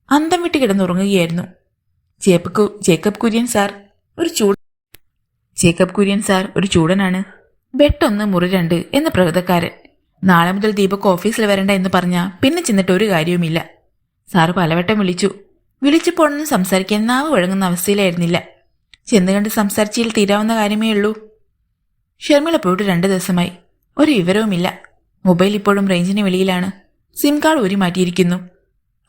അന്തം വിട്ട് കിടന്നുറങ്ങുകയായിരുന്നു. ജേക്കബ് കുര്യൻ സാർ ഒരു ചൂടനാണ്. വെട്ടൊന്ന് മുറി 2 എന്ന പ്രകൃതക്കാരൻ. നാളെ മുതൽ ദീപക് ഓഫീസിൽ വരണ്ട എന്ന് പറഞ്ഞാൽ പിന്നെ ചെന്നിട്ട് ഒരു കാര്യവുമില്ല. സാറ് പലവട്ടം വിളിച്ചപ്പോഴൊന്നും സംസാരിക്കാൻ നാവ് വഴങ്ങുന്ന അവസ്ഥയിലായിരുന്നില്ല. ചെന്ന് കണ്ട് സംസാരിച്ചതിൽ തീരാവുന്ന കാര്യമേ ഉള്ളൂ. ഷർമിള പോയിട്ട് 2 ദിവസമായി. ഒരു വിവരവുമില്ല. മൊബൈൽ ഇപ്പോഴും റേഞ്ചിന് വെളിയിലാണ്. സിം കാർഡ് ഊരി മാറ്റിയിരിക്കുന്നു.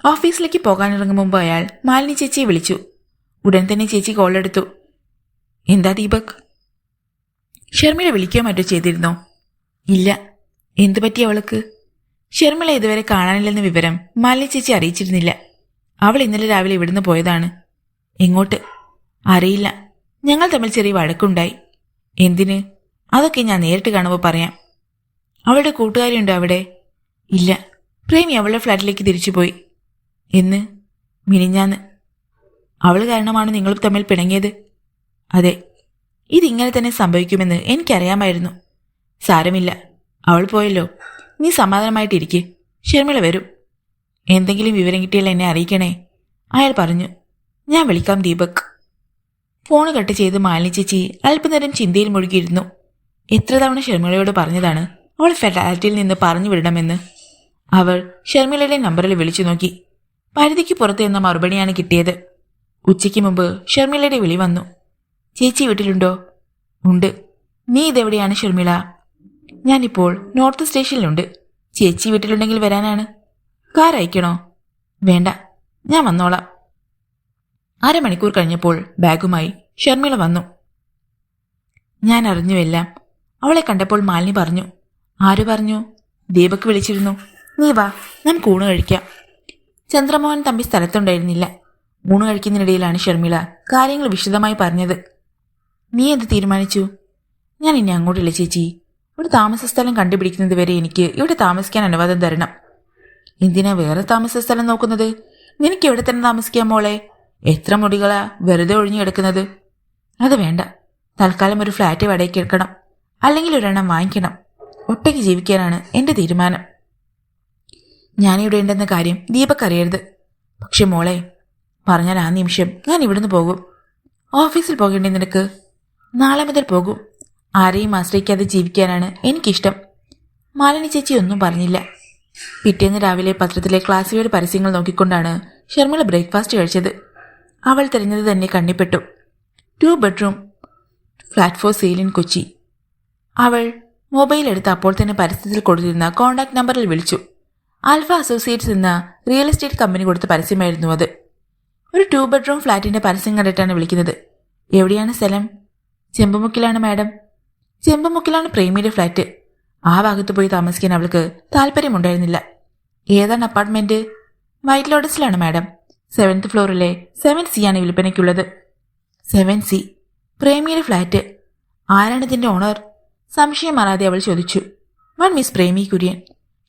ഓഫീസിലേക്ക് പോകാനിറങ്ങും മുമ്പ് അയാൾ മാലിനി ചേച്ചിയെ വിളിച്ചു. ഉടൻ തന്നെ ചേച്ചി കോളെടുത്തു. എന്താ ദീപക്? ഷർമിള വിളിക്കുകയോ മറ്റോ ചെയ്തിരുന്നോ? ഇല്ല. എന്തു പറ്റി അവൾക്ക്? ഷർമിള ഇതുവരെ കാണാനില്ലെന്ന വിവരം മാലിനി ചേച്ചി അറിയിച്ചിരുന്നില്ല. അവൾ ഇന്നലെ രാവിലെ ഇവിടുന്ന് പോയതാണ്. എങ്ങോട്ട്? അറിയില്ല. ഞങ്ങൾ തമ്മിൽ ചെറിയ വഴക്കുണ്ടായി. എന്തിന്? അതൊക്കെ ഞാൻ നേരിട്ട് കാണുമ്പോൾ പറയാം. അവളുടെ കൂട്ടുകാരിയുണ്ടോ അവിടെ? ഇല്ല. പ്രേമി അവളുടെ ഫ്ലാറ്റിലേക്ക് തിരിച്ചുപോയി. എന്ന്? മിനിഞ്ഞാന്ന്. അവൾ കാരണമാണ് നിങ്ങൾ തമ്മിൽ പിണങ്ങിയത്? അതെ. ഇതിങ്ങനെ തന്നെ സംഭവിക്കുമെന്ന് എനിക്കറിയാമായിരുന്നു. സാരമില്ല, അവൾ പോയല്ലോ. നീ സമാധാനമായിട്ടിരിക്കെ. ഷർമിള വരും. എന്തെങ്കിലും വിവരം കിട്ടിയാൽ എന്നെ അറിയിക്കണേ, അയാൾ പറഞ്ഞു. ഞാൻ വിളിക്കാം ദീപക്. ഫോൺ കട്ട് ചെയ്ത് മാലിനി ചേച്ചി അല്പനേരം ചിന്തയിൽ മുഴുകിയിരുന്നു. എത്ര തവണ ഷർമിളയോട് പറഞ്ഞതാണ് അവൾ ഫ്ലാറ്റിൽ നിന്ന് പറഞ്ഞു വിടണമെന്ന്. അവൾ ഷർമിളയുടെ നമ്പറിൽ വിളിച്ചു നോക്കി. പരിധിക്ക് പുറത്ത് എന്ന മറുപടിയാണ് കിട്ടിയത്. ഉച്ചയ്ക്ക് മുമ്പ് ഷർമിളയുടെ വിളി വന്നു. ചേച്ചി വീട്ടിലുണ്ടോ? ഉണ്ട്. നീ ഇതെവിടെയാണ് ഷർമിള? ഞാനിപ്പോൾ നോർത്ത് സ്റ്റേഷനിലുണ്ട്. ചേച്ചി വീട്ടിലുണ്ടെങ്കിൽ വരാനാണ്. കാർ അയക്കണോ? വേണ്ട, ഞാൻ വന്നോളാം. 1/2 മണിക്കൂർ കഴിഞ്ഞപ്പോൾ ബാഗുമായി ഷർമിള വന്നു. ഞാൻ അറിഞ്ഞു എല്ലാം. അവളെ കണ്ടപ്പോൾ മാലിനി പറഞ്ഞു. ആര് പറഞ്ഞു? ദീപക് വിളിച്ചിരുന്നു. നീ വാ, നമുക്ക് ഊണ് കഴിക്കാം. ചന്ദ്രമോഹൻ തമ്പി സ്ഥലത്തുണ്ടായിരുന്നില്ല. ഊണ് കഴിക്കുന്നതിനിടയിലാണ് ഷർമിള കാര്യങ്ങൾ വിശദമായി പറഞ്ഞത്. നീ എന്ത് തീരുമാനിച്ചു? ഞാൻ ഇനി അങ്ങോട്ടില്ല ചേച്ചി. ഒരു താമസ സ്ഥലം കണ്ടുപിടിക്കുന്നത് വരെ എനിക്ക് ഇവിടെ താമസിക്കാൻ അനുവാദം തരണം. എന്തിനാ വേറെ താമസ സ്ഥലം നോക്കുന്നത്? നിനക്ക് ഇവിടെ തന്നെ താമസിക്കാം മോളെ. എത്ര മുടികളാ വെറുതെ ഒഴിഞ്ഞു കിടക്കുന്നത്? അത് വേണ്ട. തൽക്കാലം ഒരു ഫ്ലാറ്റ് വാടകയ്ക്ക് എടുക്കണം, അല്ലെങ്കിൽ ഒരെണ്ണം വാങ്ങിക്കണം. ഒറ്റയ്ക്ക് ജീവിക്കാനാണ് എൻ്റെ തീരുമാനം. ഞാനിവിടെ ഉണ്ടെന്ന കാര്യം ദീപക് അറിയരുത്. പക്ഷെ മോളെ, പറഞ്ഞാൽ ആ നിമിഷം ഞാൻ ഇവിടുന്ന് പോകും. ഓഫീസിൽ പോകേണ്ടി നിനക്ക്? നാളെ മുതൽ പോകും. ആരെയും ആശ്രയിക്കാതെ ജീവിക്കാനാണ് എനിക്കിഷ്ടം. മാലിനി ചേച്ചി ഒന്നും പറഞ്ഞില്ല. പിറ്റേന്ന് രാവിലെ പത്രത്തിലെ ക്ലാസ്സിഫൈഡ് പരസ്യങ്ങൾ നോക്കിക്കൊണ്ടാണ് ഷർമിള ബ്രേക്ക്ഫാസ്റ്റ് കഴിച്ചത്. അവൾ തിരഞ്ഞത് തന്നെ കണ്ണിപ്പെട്ടു. 2 bedroom flat for sale in Kochi. അവൾ മൊബൈൽ എടുത്ത് അപ്പോൾ തന്നെ പരസ്യത്തിൽ കൊടുത്തിരുന്ന കോൺടാക്ട് നമ്പറിൽ വിളിച്ചു. ആൽഫ അസോസിയേറ്റ്സ് എന്ന റിയൽ എസ്റ്റേറ്റ് കമ്പനി കൊടുത്ത പരസ്യമായിരുന്നു അത്. ഒരു 2 ബെഡ്റൂം ഫ്ലാറ്റിന്റെ പരസ്യം കണ്ടിട്ടാണ് വിളിക്കുന്നത്. എവിടെയാണ് സ്ഥലം? ചെമ്പുമുക്കിലാണ് മാഡം. ചെമ്പുമുക്കിലാണ് പ്രേമിയുടെ ഫ്ലാറ്റ്. ആ ഭാഗത്ത് പോയി താമസിക്കാൻ അവൾക്ക് താല്പര്യമുണ്ടായിരുന്നില്ല. ഏതാണ് അപ്പാർട്ട്മെന്റ്? വൈറ്റ് ലോട്ടസിലാണ് മാഡം. 7th ഫ്ലോറിലെ 7C ആണ് വിൽപ്പനയ്ക്കുള്ളത്. 7C, പ്രേമിയുടെ flat. ആരാണ് ഇതിന്റെ ഓണർ? സംശയം മാറാതെ അവൾ ചോദിച്ചു. One miss Premi Kurian.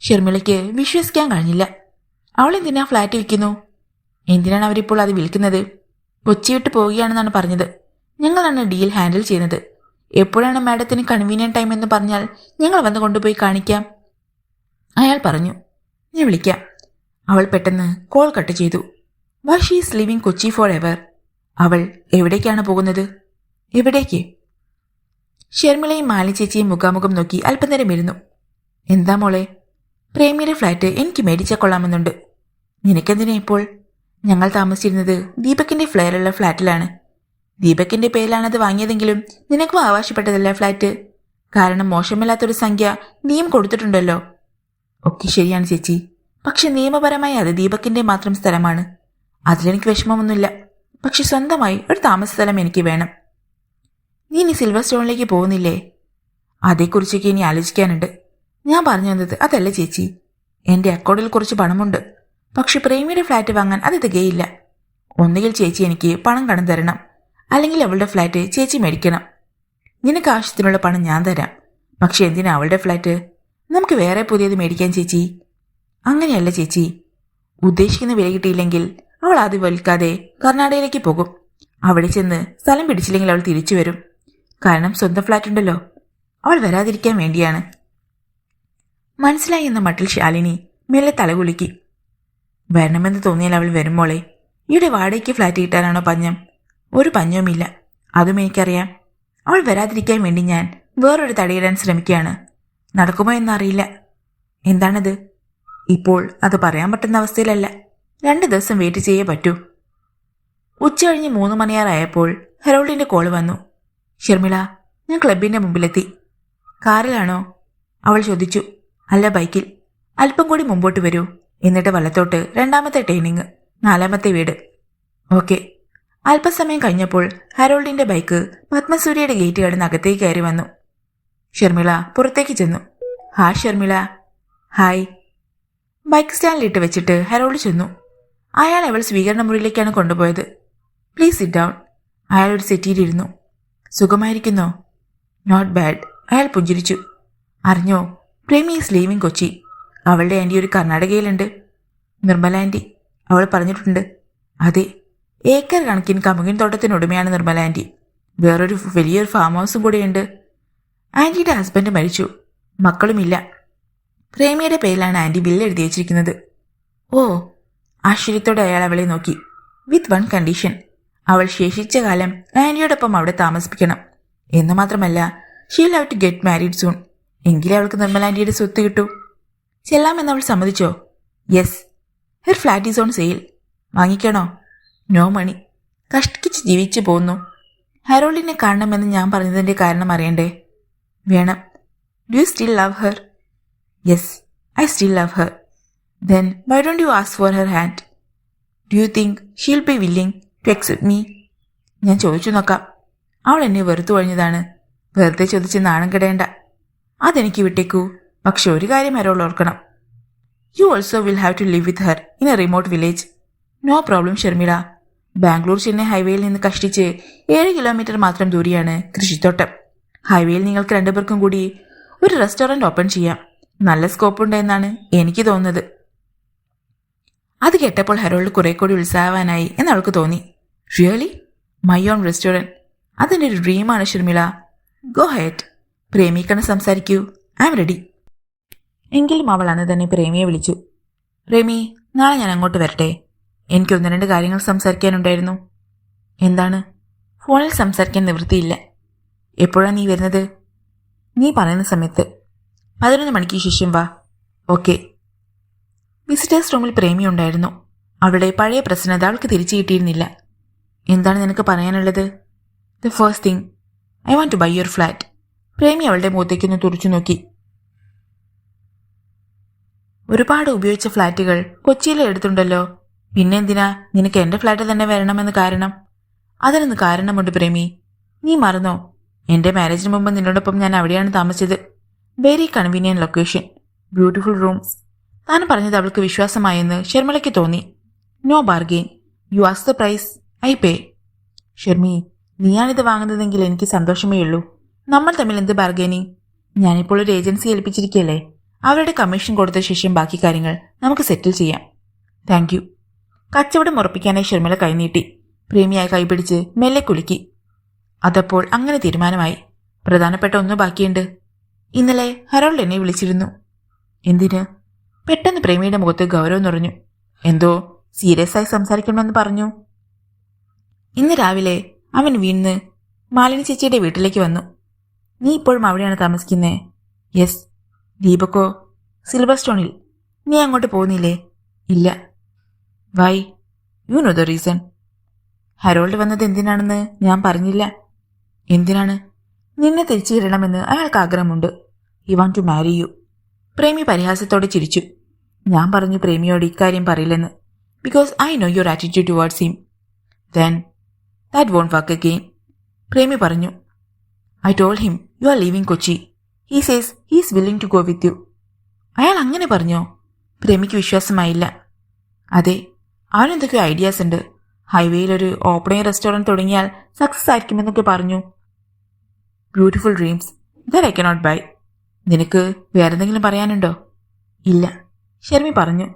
ഷർമിളയ്ക്ക് വിശ്വസിക്കാൻ കഴിഞ്ഞില്ല. അവൾ എന്തിനാ ഫ്ലാറ്റ് വിൽക്കുന്നു? എന്തിനാണ് അവരിപ്പോൾ അത് വിൽക്കുന്നത്? കൊച്ചി വിട്ട് പോവുകയാണെന്നാണ് പറഞ്ഞത്. ഞങ്ങളാണ് ഡീൽ ഹാൻഡിൽ ചെയ്യുന്നത്. എപ്പോഴാണ് മാഡത്തിന് കൺവീനിയന്റ് ടൈം എന്ന് പറഞ്ഞാൽ ഞങ്ങൾ വന്ന് കൊണ്ടുപോയി കാണിക്കാം. അയാൾ പറഞ്ഞു. ഞാൻ വിളിക്കാം. അവൾ പെട്ടെന്ന് കോൾ കട്ട് ചെയ്തു. Why she is living Kochi for ever. അവൾ എവിടേക്കാണ് പോകുന്നത്? എവിടേക്ക്? ഷർമിളയും മാലി ചേച്ചിയും മുഖാമുഖം നോക്കി അല്പനേരം ഇരുന്നു. എന്താ മോളെ? പ്രേമിയുടെ ഫ്ലാറ്റ് എനിക്ക് മേടിച്ചാൽ കൊള്ളാമെന്നുണ്ട്. നിനക്കെന്തിനാ ഇപ്പോൾ? ഞങ്ങൾ താമസിച്ചിരുന്നത് ദീപകിന്റെ ഫ്ലെയറുള്ള ഫ്ലാറ്റിലാണ്. ദീപകിന്റെ പേരിലാണത് വാങ്ങിയതെങ്കിലും നിനക്കും ആവശ്യപ്പെട്ടതല്ല ഫ്ലാറ്റ്. കാരണം മോശമില്ലാത്തൊരു സംഖ്യ നീയും കൊടുത്തിട്ടുണ്ടല്ലോ. ഒക്കെ ശരിയാണ് ചേച്ചി. പക്ഷെ നിയമപരമായി അത് ദീപകിന്റെ മാത്രം സ്ഥലമാണ്. അതിലെനിക്ക് വിഷമമൊന്നുമില്ല. പക്ഷെ സ്വന്തമായി ഒരു താമസ സ്ഥലം എനിക്ക് വേണം. നീ ഇനി സിൽവർ സ്റ്റോണിലേക്ക് പോകുന്നില്ലേ? അതേക്കുറിച്ചൊക്കെ ഇനി ആലോചിക്കാനുണ്ട്. ഞാൻ പറഞ്ഞു വന്നത് അതല്ല ചേച്ചി. എന്റെ അക്കൗണ്ടിൽ കുറച്ച് പണമുണ്ട്. പക്ഷെ പ്രേമിയുടെ ഫ്ലാറ്റ് വാങ്ങാൻ അത് തികയില്ല. ഒന്നുകിൽ ചേച്ചി എനിക്ക് പണം കടം തരണം, അല്ലെങ്കിൽ അവളുടെ ഫ്ലാറ്റ് ചേച്ചി മേടിക്കണം. നിനക്ക് ആവശ്യത്തിനുള്ള പണം ഞാൻ തരാം. പക്ഷെ എന്തിനാ അവളുടെ ഫ്ലാറ്റ്? നമുക്ക് വേറെ പുതിയത് മേടിക്കാൻ ചേച്ചി. അങ്ങനെയല്ല ചേച്ചി. ഉദ്ദേശിക്കുന്ന വില കിട്ടിയില്ലെങ്കിൽ അവൾ ആദ്യം വലിക്കാതെ കർണാടകയിലേക്ക് പോകും. അവിടെ ചെന്ന് സ്ഥലം പിടിച്ചില്ലെങ്കിൽ അവൾ തിരിച്ചു വരും. കാരണം സ്വന്തം ഫ്ലാറ്റ് ഉണ്ടല്ലോ. അവൾ വരാതിരിക്കാൻ വേണ്ടിയാണ്. മനസ്സിലായി എന്ന മട്ടിൽ ശാലിനി മെല്ലെ തലകുലുക്കി. വരണമെന്ന് തോന്നിയാൽ അവൾ വരുമ്പോളെ. ഇവിടെ വാടകയ്ക്ക് ഫ്ലാറ്റ് കിട്ടാനാണോ പഞ്ഞം? ഒരു പഞ്ഞവുമില്ല. അതും എനിക്കറിയാം. അവൾ വരാതിരിക്കാൻ വേണ്ടി ഞാൻ വേറൊരു തടയിടാൻ ശ്രമിക്കുകയാണ്. നടക്കുമോ എന്നറിയില്ല. എന്താണത്? ഇപ്പോൾ അത് പറയാൻ പറ്റുന്ന അവസ്ഥയിലല്ല. 2 ദിവസം വെയിറ്റ് ചെയ്യേ പറ്റൂ. ഉച്ച കഴിഞ്ഞ് 3 മണിയാറായപ്പോൾ ഹെറോൾഡിന്റെ കോള് വന്നു. ഷർമിള, ഞാൻ ക്ലബിന്റെ മുമ്പിലെത്തി. കാറിലാണോ? അവൾ ചോദിച്ചു. അല്ല, ബൈക്കിൽ. അല്പം കൂടി മുമ്പോട്ട് വരൂ. എന്നിട്ട് വലത്തോട്ട് 2ാമത്തെ ടേണിങ്, 4ാമത്തെ വീട്. ഓക്കെ. അല്പസമയം കഴിഞ്ഞപ്പോൾ ഹെറോൾഡിന്റെ ബൈക്ക് പത്മസൂര്യയുടെ ഗേറ്റ് കടന്ന് അകത്തേക്ക് കയറി വന്നു. ഷർമിള പുറത്തേക്ക് ചെന്നു. ഹായ് ഷർമിള. ഹായ്. ബൈക്ക് സ്റ്റാൻഡിലിട്ട് വെച്ചിട്ട് ഹെറോൾഡ് ചെന്നു. അയാൾ അവൾ സ്വീകരണ മുറിയിലേക്കാണ് കൊണ്ടുപോയത്. Please sit down. അയാൾ ഒരു സെറ്റിയിലിരുന്നു. സുഖമായിരിക്കുന്നോ? Not bad. അയാൾ പുഞ്ചിരിച്ചു. അറിഞ്ഞോ, പ്രേമി ഈസ് ലീവിംഗ് കൊച്ചി. അവളുടെ ആൻറ്റി ഒരു കർണാടകയിലുണ്ട്. നിർമ്മല ആൻറ്റി. അവൾ പറഞ്ഞിട്ടുണ്ട്. അതെ, ഏക്കർ കണക്കിന് കമുകിൻ തോട്ടത്തിനുടമയാണ് നിർമ്മല ആൻറ്റി. വേറൊരു വലിയൊരു ഫാം ഹൗസും കൂടെയുണ്ട്. ആൻറ്റിയുടെ ഹസ്ബൻഡ് മരിച്ചു. മക്കളുമില്ല. പ്രേമിയുടെ പേരിലാണ് ആൻറ്റി ബില്ല് എഴുതി വച്ചിരിക്കുന്നത്. ഓ. ആശ്ചര്യത്തോടെ അയാൾ അവളെ നോക്കി. With one condition. അവൾ ശേഷിച്ച കാലം ആൻറ്റിയോടൊപ്പം അവിടെ താമസിപ്പിക്കണം. എന്ന് മാത്രമല്ല, she'll have to get married soon. എങ്കിലേ അവൾക്ക് നിർമ്മല ആൻറ്റിയുടെ സ്വത്ത് കിട്ടൂ. ചെല്ലാമെന്ന് അവൾ സമ്മതിച്ചോ? Yes. Her flat is on sale. വാങ്ങിക്കണോ? No money. കഷ്ടിച്ച് ജീവിച്ചു പോന്നു. ഹെറോൾഡിനെ കാണണമെന്ന് ഞാൻ പറഞ്ഞതിൻ്റെ കാരണം അറിയണ്ടേ? വേണം. Do you still love her? Yes, I still love her. Then why don't you ask for her hand? Do you think she'll be willing to accept me? ഞാൻ ചോദിച്ചു നോക്കാം. അവൾ എന്നെ വെറുത്തു കഴിഞ്ഞതാണ്. വെറുതെ ചോദിച്ച് നാണം കിടേണ്ട. അതെനിക്ക് വിട്ടേക്കൂ. പക്ഷെ ഒരു കാര്യം ഹെറോൾഡ് ഓർക്കണം. You also will have to live with her in a remote village. No problem, Sharmila. Bangalore Chennai ഹൈവേയിൽ നിന്ന് കഷ്ടിച്ച് 7 കിലോമീറ്റർ മാത്രം ദൂരെയാണ് കൃഷിത്തോട്ടം. ഹൈവേയിൽ നിങ്ങൾക്ക് രണ്ടുപേർക്കും കൂടി ഒരു റെസ്റ്റോറൻറ്റ് ഓപ്പൺ ചെയ്യാം. നല്ല സ്കോപ്പുണ്ട് എന്നാണ് എനിക്ക് തോന്നുന്നത്. അത് കേട്ടപ്പോൾ ഹരോൾഡ് കുറെ കൂടി ഉത്സാഹവാനായി എന്നവൾക്ക് തോന്നി. റിയലി? My own restaurant? അതെൻ്റെ ഒരു ഡ്രീമാണ് ഷർമിള. Go ahead. പ്രേമിക്കണം, സംസാരിക്കൂ. I am ready. എങ്കിലും അവൾ അന്ന് തന്നെ പ്രേമിയെ വിളിച്ചു. പ്രേമി, നാളെ ഞാൻ അങ്ങോട്ട് വരട്ടെ? എനിക്ക് 1-2 കാര്യങ്ങൾ സംസാരിക്കാനുണ്ടായിരുന്നു. എന്താണ്? ഫോണിൽ സംസാരിക്കാൻ നിവൃത്തിയില്ല. എപ്പോഴാണ് നീ വരുന്നത്? നീ പറയുന്ന സമയത്ത്. 11 മണിക്ക് ശേഷം വാ. ഓക്കെ. വിസിറ്റേഴ്സ് റൂമിൽ പ്രേമി ഉണ്ടായിരുന്നു. അവളുടെ പഴയ പ്രശ്നത അവൾക്ക് തിരിച്ചു കിട്ടിയിരുന്നില്ല. എന്താണ് നിനക്ക് പറയാനുള്ളത്? The first thing, I want to buy your flat. Premi അവളുടെ മുഖത്തേക്കൊന്ന് തുറച്ചു നോക്കി. ഒരുപാട് ഉപയോഗിച്ച ഫ്ലാറ്റുകൾ കൊച്ചിയിലെ എടുത്തുണ്ടല്ലോ. പിന്നെന്തിനാ നിനക്ക് എൻ്റെ ഫ്ലാറ്റ് തന്നെ വരണമെന്ന് കാരണം? അതിനൊന്ന് കാരണമുണ്ട് പ്രേമി. നീ മറന്നോ? എൻ്റെ മാരേജിന് മുമ്പ് നിന്നോടൊപ്പം ഞാൻ അവിടെയാണ് താമസിച്ചത്. Very convenient location, beautiful rooms. താൻ പറഞ്ഞത് അവൾക്ക് വിശ്വാസമായെന്ന് ഷർമിളയ്ക്ക് തോന്നി. No bargain. You ask the price, I pay. Sharmi, നീയാണിത് വാങ്ങുന്നതെങ്കിൽ എനിക്ക് സന്തോഷമേ ഉള്ളൂ. നമ്മൾ തമ്മിൽ എന്ത് ബാർഗെയിനിങ്? ഞാനിപ്പോൾ ഒരു ഏജൻസി ഏൽപ്പിച്ചിരിക്കുകയല്ലേ. അവരുടെ കമ്മീഷൻ കൊടുത്ത ശേഷം ബാക്കി കാര്യങ്ങൾ നമുക്ക് സെറ്റിൽ ചെയ്യാം. Thank you. കച്ചവടം ഉറപ്പിക്കാനായി ഷർമിള കൈനീട്ടി. പ്രേമിയായി കൈപിടിച്ച് മെല്ലെ കുലുക്കി. അതപ്പോൾ അങ്ങനെ തീരുമാനമായി. പ്രധാനപ്പെട്ട ഒന്ന് ബാക്കിയുണ്ട്. ഇന്നലെ ഹരോൾഡ് എന്നെ വിളിച്ചിരുന്നു. എന്തിന്? പെട്ടെന്ന് പ്രേമിയുടെ മുഖത്ത് ഗൗരവം നിറഞ്ഞു. എന്തോ സീരിയസ് ആയി സംസാരിക്കണമെന്ന് പറഞ്ഞു. ഇന്ന് രാവിലെ അവൻ വീണ് മാലിനി ചേച്ചിയുടെ വീട്ടിലേക്ക് വന്നു. നീ ഇപ്പോഴും അവിടെയാണ് താമസിക്കുന്നേ? യെസ്. ദീപക്കോ? സിൽവർ സ്റ്റോണിൽ. നീ അങ്ങോട്ട് പോകുന്നില്ലേ? ഇല്ല. Why? You know the reason. Harold വന്നത് എന്തിനാണെന്ന് ഞാൻ പറഞ്ഞില്ല. എന്തിനാണ്? നിന്നെ തിരിച്ചു കിട്ടണമെന്ന് അയാൾക്ക് ആഗ്രഹമുണ്ട്. He want to marry you. Premi പരിഹാസത്തോടെ ചിരിച്ചു. ഞാൻ പറഞ്ഞു പ്രേമിയോട് ഇക്കാര്യം പറയില്ലെന്ന്. Because I know your attitude towards him. Then that won't work again. Premi പറഞ്ഞു. I told him you are leaving Kochi. He says he is willing to go with you. അയാൾ അങ്ങനെ പറഞ്ഞോ? പ്രേമിക്ക് വിശ്വാസമായില്ല. അതെ, അവനെന്തൊക്കെയോ ഐഡിയാസ് ഉണ്ട്. ഹൈവേയിൽ ഒരു ഓപ്പണിംഗ് റെസ്റ്റോറൻറ്റ് തുടങ്ങിയാൽ സക്സസ് ആയിരിക്കുമെന്നൊക്കെ പറഞ്ഞു. Beautiful dreams that I cannot buy. നിനക്ക് വേറെന്തെങ്കിലും പറയാനുണ്ടോ? ഇല്ല, ഷർമി പറഞ്ഞു.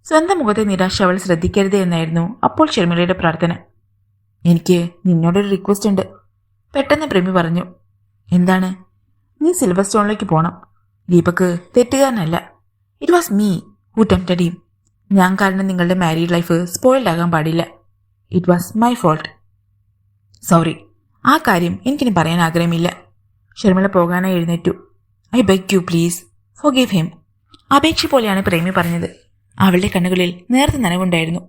സ്വന്തം മുഖത്തെ നിരാശ അവൾ ശ്രദ്ധിക്കരുത് എന്നായിരുന്നു അപ്പോൾ ഷർമിളയുടെ പ്രാർത്ഥന. എനിക്ക് നിന്നോടൊരു റിക്വസ്റ്റ് ഉണ്ട്. പെട്ടെന്ന് പ്രേമി പറഞ്ഞു. എന്താണ്? നീ സിൽവർ സ്റ്റോണിലേക്ക് പോകണം. ദീപക് തെറ്റുകാരനല്ല. It was me who tempted him. ഞാൻ കാരണം നിങ്ങളുടെ മാരീഡ് ലൈഫ് സ്പോയിൽഡ് ആകാൻ പാടില്ല. It was my fault. Sorry, ആ കാര്യം എനിക്കിനി പറയാൻ ആഗ്രഹമില്ല. ഷർമിള പോകാനായി എഴുന്നേറ്റു. I beg you please forgive him. അപേക്ഷ പോലെയാണ് പ്രേമി പറഞ്ഞത്. അവളുടെ കണ്ണുകളിൽ നേർത്ത നനവുണ്ടായിരുന്നു.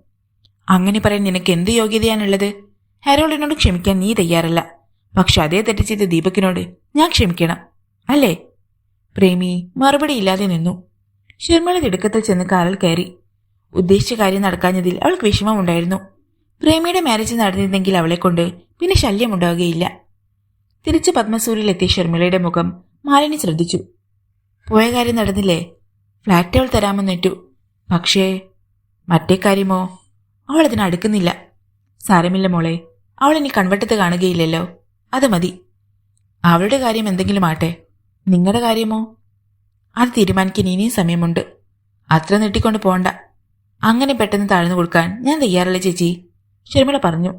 അങ്ങനെ പറയാൻ നിനക്ക് എന്ത് യോഗ്യതയാണുള്ളത്? ഹരോൾഡിനോട് ക്ഷമിക്കാൻ നീ തയ്യാറല്ല. പക്ഷെ അതേ തെറ്റ് ചെയ്ത ദീപകിനോട് ഞാൻ ക്ഷമിക്കണം, അല്ലേ? പ്രേമി മറുപടിയില്ലാതെ നിന്നു. ഷർമിള തിടുക്കത്തിൽ ചെന്ന് കാലിൽ കയറി. ഉദ്ദേശിച്ച കാര്യം നടക്കാഞ്ഞതിൽ അവൾക്ക് വിഷമമുണ്ടായിരുന്നു. പ്രേമിയുടെ മാരേജ് നടന്നിരുന്നെങ്കിൽ അവളെക്കൊണ്ട് പിന്നെ ശല്യമുണ്ടാവുകയില്ല. തിരിച്ച് പത്മസൂരിലെത്തിയ ഷർമിളയുടെ മുഖം മാലിനി ശ്രദ്ധിച്ചു. പോയ കാര്യം നടന്നില്ലേ? ഫ്ലാറ്റ് അവൾ തരാമെന്നേറ്റു. പക്ഷേ മറ്റേ കാര്യമോ? അവൾ അതിന് അടുക്കുന്നില്ല. സാരമില്ല മോളെ, അവൾ ഇനി കൺവട്ടത്ത് കാണുകയില്ലല്ലോ, അത് മതി. അവളുടെ കാര്യം എന്തെങ്കിലും ആട്ടെ. നിങ്ങളുടെ കാര്യമോ? അത് തീരുമാനിക്കാൻ ഇനിയും സമയമുണ്ട്. അത്ര നീട്ടിക്കൊണ്ട് പോണ്ട. അങ്ങനെ പെട്ടെന്ന് താഴ്ന്നു കൊടുക്കാൻ ഞാൻ തയ്യാറല്ല ചേച്ചി, ഷർമിള പറഞ്ഞു.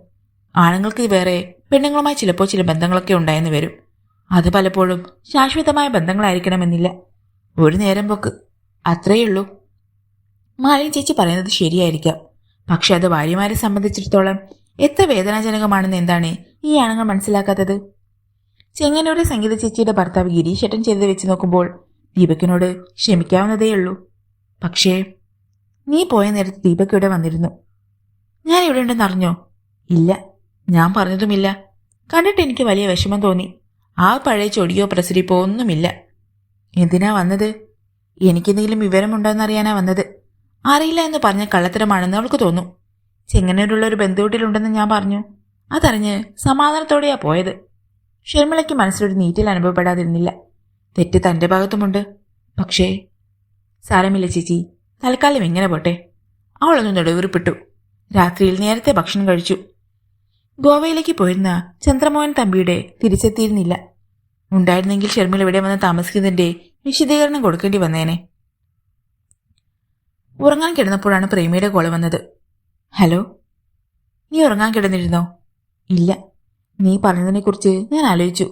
ആണുങ്ങൾക്ക് വേറെ പെണ്ണുങ്ങളുമായി ചിലപ്പോൾ ചില ബന്ധങ്ങളൊക്കെ ഉണ്ടായെന്ന് വരും. അത് പലപ്പോഴും ശാശ്വതമായ ബന്ധങ്ങളായിരിക്കണമെന്നില്ല. ഒരു നേരം പോക്ക്, അത്രയുള്ളൂ. മാലിനി ചേച്ചി പറയുന്നത് ശരിയായിരിക്കാം. പക്ഷെ അത് ഭാര്യമാരെ സംബന്ധിച്ചിടത്തോളം എത്ര വേദനാജനകമാണെന്ന് എന്താണ് ഈ ആണുങ്ങൾ മനസ്സിലാക്കാത്തത്? ചെങ്ങന്നൂരെ സംഗീത ചേച്ചിയുടെ ഭർത്താവ് ഗിരീഷേട്ടൻ ചെയ്ത് വെച്ച് നോക്കുമ്പോൾ ദീപകിനോട് ക്ഷമിക്കാവുന്നതേയുള്ളൂ. പക്ഷേ നീ പോയ നേരത്ത് ദീപക് ഇവിടെ വന്നിരുന്നു. ഞാൻ ഇവിടെ ഉണ്ടെന്ന് അറിഞ്ഞോ? ഇല്ല, ഞാൻ പറഞ്ഞതുമില്ല. കണ്ടിട്ട് എനിക്ക് വലിയ വിഷമം തോന്നി. ആ പഴയ ചൊടിയോ പ്രസരിപ്പോ ഒന്നുമില്ല. എന്തിനാ വന്നത്? എനിക്കെന്തെങ്കിലും വിവരമുണ്ടോയെന്നറിയാനാ വന്നത്. അറിയില്ല എന്ന് പറഞ്ഞ കള്ളത്തരമാണെന്ന് അവൾക്ക് തോന്നും. ചെങ്ങന്നൂരുള്ള ഒരു ബന്ധുവീട്ടിലുണ്ടെന്ന് ഞാൻ പറഞ്ഞു. അതറിഞ്ഞ് സമാധാനത്തോടെയാ പോയത്. ഷർമിളയ്ക്ക് മനസ്സിലൊരു നീറ്റൽ അനുഭവപ്പെടാതിരുന്നില്ല. തെറ്റ് തൻ്റെ ഭാഗത്തുമുണ്ട്. പക്ഷേ സാരമില്ല ചേച്ചി, തൽക്കാലം എങ്ങനെ പോട്ടെ. അവളൊന്ന് നെടുവീർപ്പിട്ടു. രാത്രിയിൽ നേരത്തെ ഭക്ഷണം കഴിച്ചു. ഗോവയിലേക്ക് പോയിരുന്ന ചന്ദ്രമോഹൻ തമ്പിയുടെ തിരിച്ചെത്തിയിരുന്നില്ല. ഉണ്ടായിരുന്നെങ്കിൽ ഷർമിള ഇവിടെ വന്ന് താമസിക്കുന്നതിന്റെ വിശദീകരണം കൊടുക്കേണ്ടി വന്നേനെ. ഉറങ്ങാൻ കിടന്നപ്പോഴാണ് പ്രേമിയുടെ കോള് വന്നത്. ഹലോ, നീ ഉറങ്ങാൻ കിടന്നിരുന്നോ? ഇല്ല, നീ പറഞ്ഞതിനെക്കുറിച്ച് ഞാൻ ആലോചിച്ചു.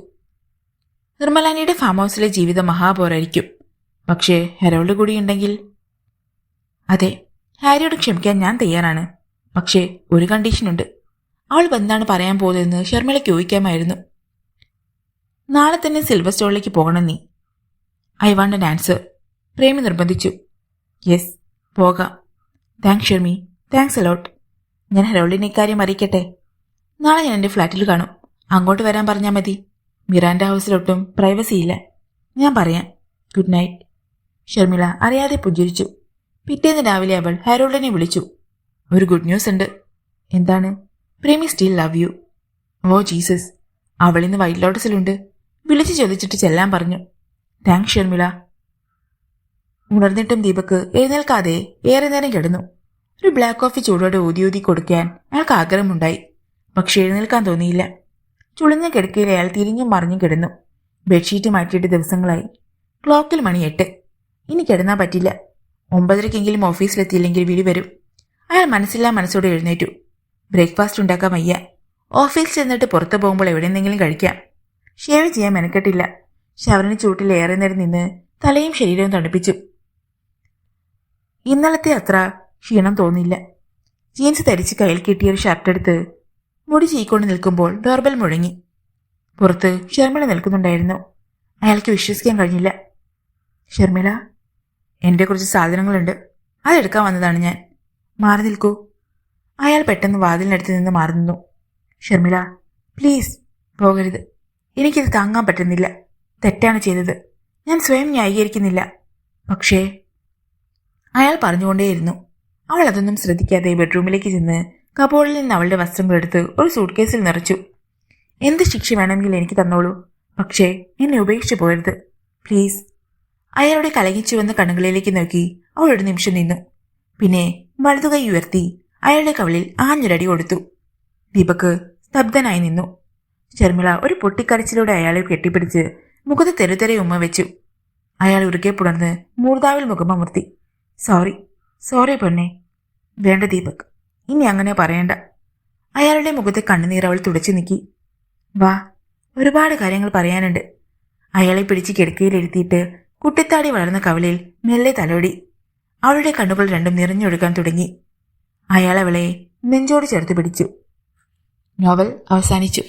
നിർമ്മലാനിയുടെ ഫാം ഹൗസിലെ ജീവിതം മഹാപോരായിരിക്കും. പക്ഷേ ഹെറോൾഡ് കൂടി ഉണ്ടെങ്കിൽ. അതെ, ഹാരിയോട് ക്ഷമിക്കാൻ ഞാൻ തയ്യാറാണ്. പക്ഷേ ഒരു കണ്ടീഷനുണ്ട്. അവൾ എന്താണ് പറയാൻ പോകുന്നതെന്ന് ഷർമിളയ്ക്ക് ഊഹിക്കാമായിരുന്നു. നാളെ തന്നെ സിൽവർ സ്റ്റോളിലേക്ക് പോകണം നീ. ഐ വാണ്ട് ആൻ ആൻസർ, പ്രേമി നിർബന്ധിച്ചു. യെസ്, പോകാം. Thanks Sharmi, thanks a lot. ഞാൻ ഹെറോൾഡിനെ ഇക്കാര്യം അറിയിക്കട്ടെ. നാളെ ഞാൻ എൻ്റെ ഫ്ലാറ്റിൽ കാണും. അങ്ങോട്ട് വരാൻ പറഞ്ഞാൽ മതി. മിറാൻഡ ഹൗസിലൊട്ടും പ്രൈവസി ഇല്ല. ഞാൻ പറയാം. Good night. ഷർമിള അറിയാതെ പുഞ്ചിരിച്ചു. പിറ്റേന്ന് രാവിലെ അവൾ ഹാരോൾഡിനെ വിളിച്ചു. ഒരു ഗുഡ് ന്യൂസ് ഉണ്ട്. എന്താണ്? Premi still love you. Oh Jesus, അവളിന്ന് വൈറ്റ് ലോട്ടസിലുണ്ട്. വിളിച്ചു ചോദിച്ചിട്ട് ചെല്ലാൻ പറഞ്ഞു. താങ്ക്സ് ഷർമിള. ഉണർന്നിട്ടും ദീപക് എഴുന്നേൽക്കാതെ ഏറെ നേരം കിടന്നു. ഒരു ബ്ലാക്ക് കോഫി ചൂടോടെ ഊതി കൊടുക്കാൻ അയാൾക്ക് ആഗ്രഹമുണ്ടായി. പക്ഷെ എഴുന്നേൽക്കാൻ തോന്നിയില്ല. ചുളിഞ്ഞ കിടക്കയിൽ അയാൾ തിരിഞ്ഞും മറിഞ്ഞും കിടന്നു. ബെഡ്ഷീറ്റ് മാറ്റിയിട്ട് ദിവസങ്ങളായി. ക്ലോക്കിൽ മണി 8. ഇനി കിടന്നാൻ പറ്റില്ല. 9:30 ഓഫീസിലെത്തിയില്ലെങ്കിൽ വിളി വരും. അയാൾ മനസ്സില്ലാ മനസ്സോടെ എഴുന്നേറ്റു. ബ്രേക്ക്ഫാസ്റ്റ് ഉണ്ടാക്കാൻ വയ്യ. ഓഫീസിൽ ചെന്നിട്ട് പുറത്തു പോകുമ്പോൾ എവിടെയെന്തെങ്കിലും കഴിക്കാം. ഷേവ് ചെയ്യാൻ മെനക്കെട്ടില്ല. ഷവറിന് ചൂട്ടിൽ ഏറെ നേരം നിന്ന് തലയും ശരീരവും തണുപ്പിച്ചു. ഇന്നലത്തെ അത്ര ക്ഷീണം തോന്നിയില്ല. ജീൻസ് ധരിച്ച് കയ്യിൽ കിട്ടിയൊരു ഷർട്ടെടുത്ത് മുടി ചീക്കൊണ്ട് നിൽക്കുമ്പോൾ ഡോർബെൽ മുഴങ്ങി. പുറത്ത് ഷർമിള നിൽക്കുന്നുണ്ടായിരുന്നു. അയാൾക്ക് വിശ്വസിക്കാൻ കഴിഞ്ഞില്ല. ഷർമിള, എൻ്റെ കുറച്ച് സാധനങ്ങളുണ്ട്, അതെടുക്കാൻ വന്നതാണ് ഞാൻ. മാറി നിൽക്കൂ. അയാൾ പെട്ടെന്ന് വാതിലിനടുത്ത് നിന്ന് മാറി നിന്നു. ഷർമിള, പ്ലീസ് പോകരുത്. എനിക്കിത് താങ്ങാൻ പറ്റുന്നില്ല. തെറ്റാണ് ചെയ്തത്. ഞാൻ സ്വയം ന്യായീകരിക്കുന്നില്ല. പക്ഷേ അയാൾ പറഞ്ഞുകൊണ്ടേയിരുന്നു. അവൾ അതൊന്നും ശ്രദ്ധിക്കാതെ ബെഡ്റൂമിലേക്ക് ചെന്ന് കബോർഡിൽ നിന്ന് അവളുടെ വസ്ത്രങ്ങളെടുത്ത് ഒരു സൂട്ട് കേസിൽ നിറച്ചു. എന്ത് ശിക്ഷ വേണമെങ്കിൽ എനിക്ക് തന്നോളൂ, പക്ഷേ എന്നെ ഉപേക്ഷിച്ചു പോകരുത് പ്ലീസ്. അയാളുടെ കലങ്ങിച്ചുവന്ന കണ്ണുകളിലേക്ക് നോക്കി അവൾ ഒരു നിമിഷം നിന്നു. പിന്നെ വലതുകൈ ഉയർത്തി അയാളുടെ കവിളിൽ ആഞ്ഞൊരടി കൊടുത്തു. ദീപക് സ്തബ്ധനായി നിന്നു. ഷർമിള ഒരു പൊട്ടിക്കരച്ചിലൂടെ അയാളെ കെട്ടിപ്പിടിച്ച് മുഖത്ത് തെരുതെരെ ഉമ്മ വെച്ചു. അയാൾ ഉറുക്കെ പുണർന്ന് മൂർദാവിൽ മുഖമമർത്തി. സോറി പൊന്നെ. വേണ്ട ദീപക്, ഇനി അങ്ങനെ പറയണ്ട. അയാളുടെ മുഖത്തെ കണ്ണുനീർ അവൾ തുടച്ചു നീക്കി. വാ, ഒരുപാട് കാര്യങ്ങൾ പറയാനുണ്ട്. അയാളെ പിടിച്ച് കിടക്കയിലിരുത്തിയിട്ട് കുട്ടിത്താടി വളർന്ന കവളിൽ മെല്ലെ തലോടി. അവളുടെ കണ്ണുകൾ രണ്ടും നിറഞ്ഞൊഴുകാൻ തുടങ്ങി. അയാൾ അവളെ നെഞ്ചോട് ചേർത്ത് പിടിച്ചു. നോവൽ അവസാനിച്ചു.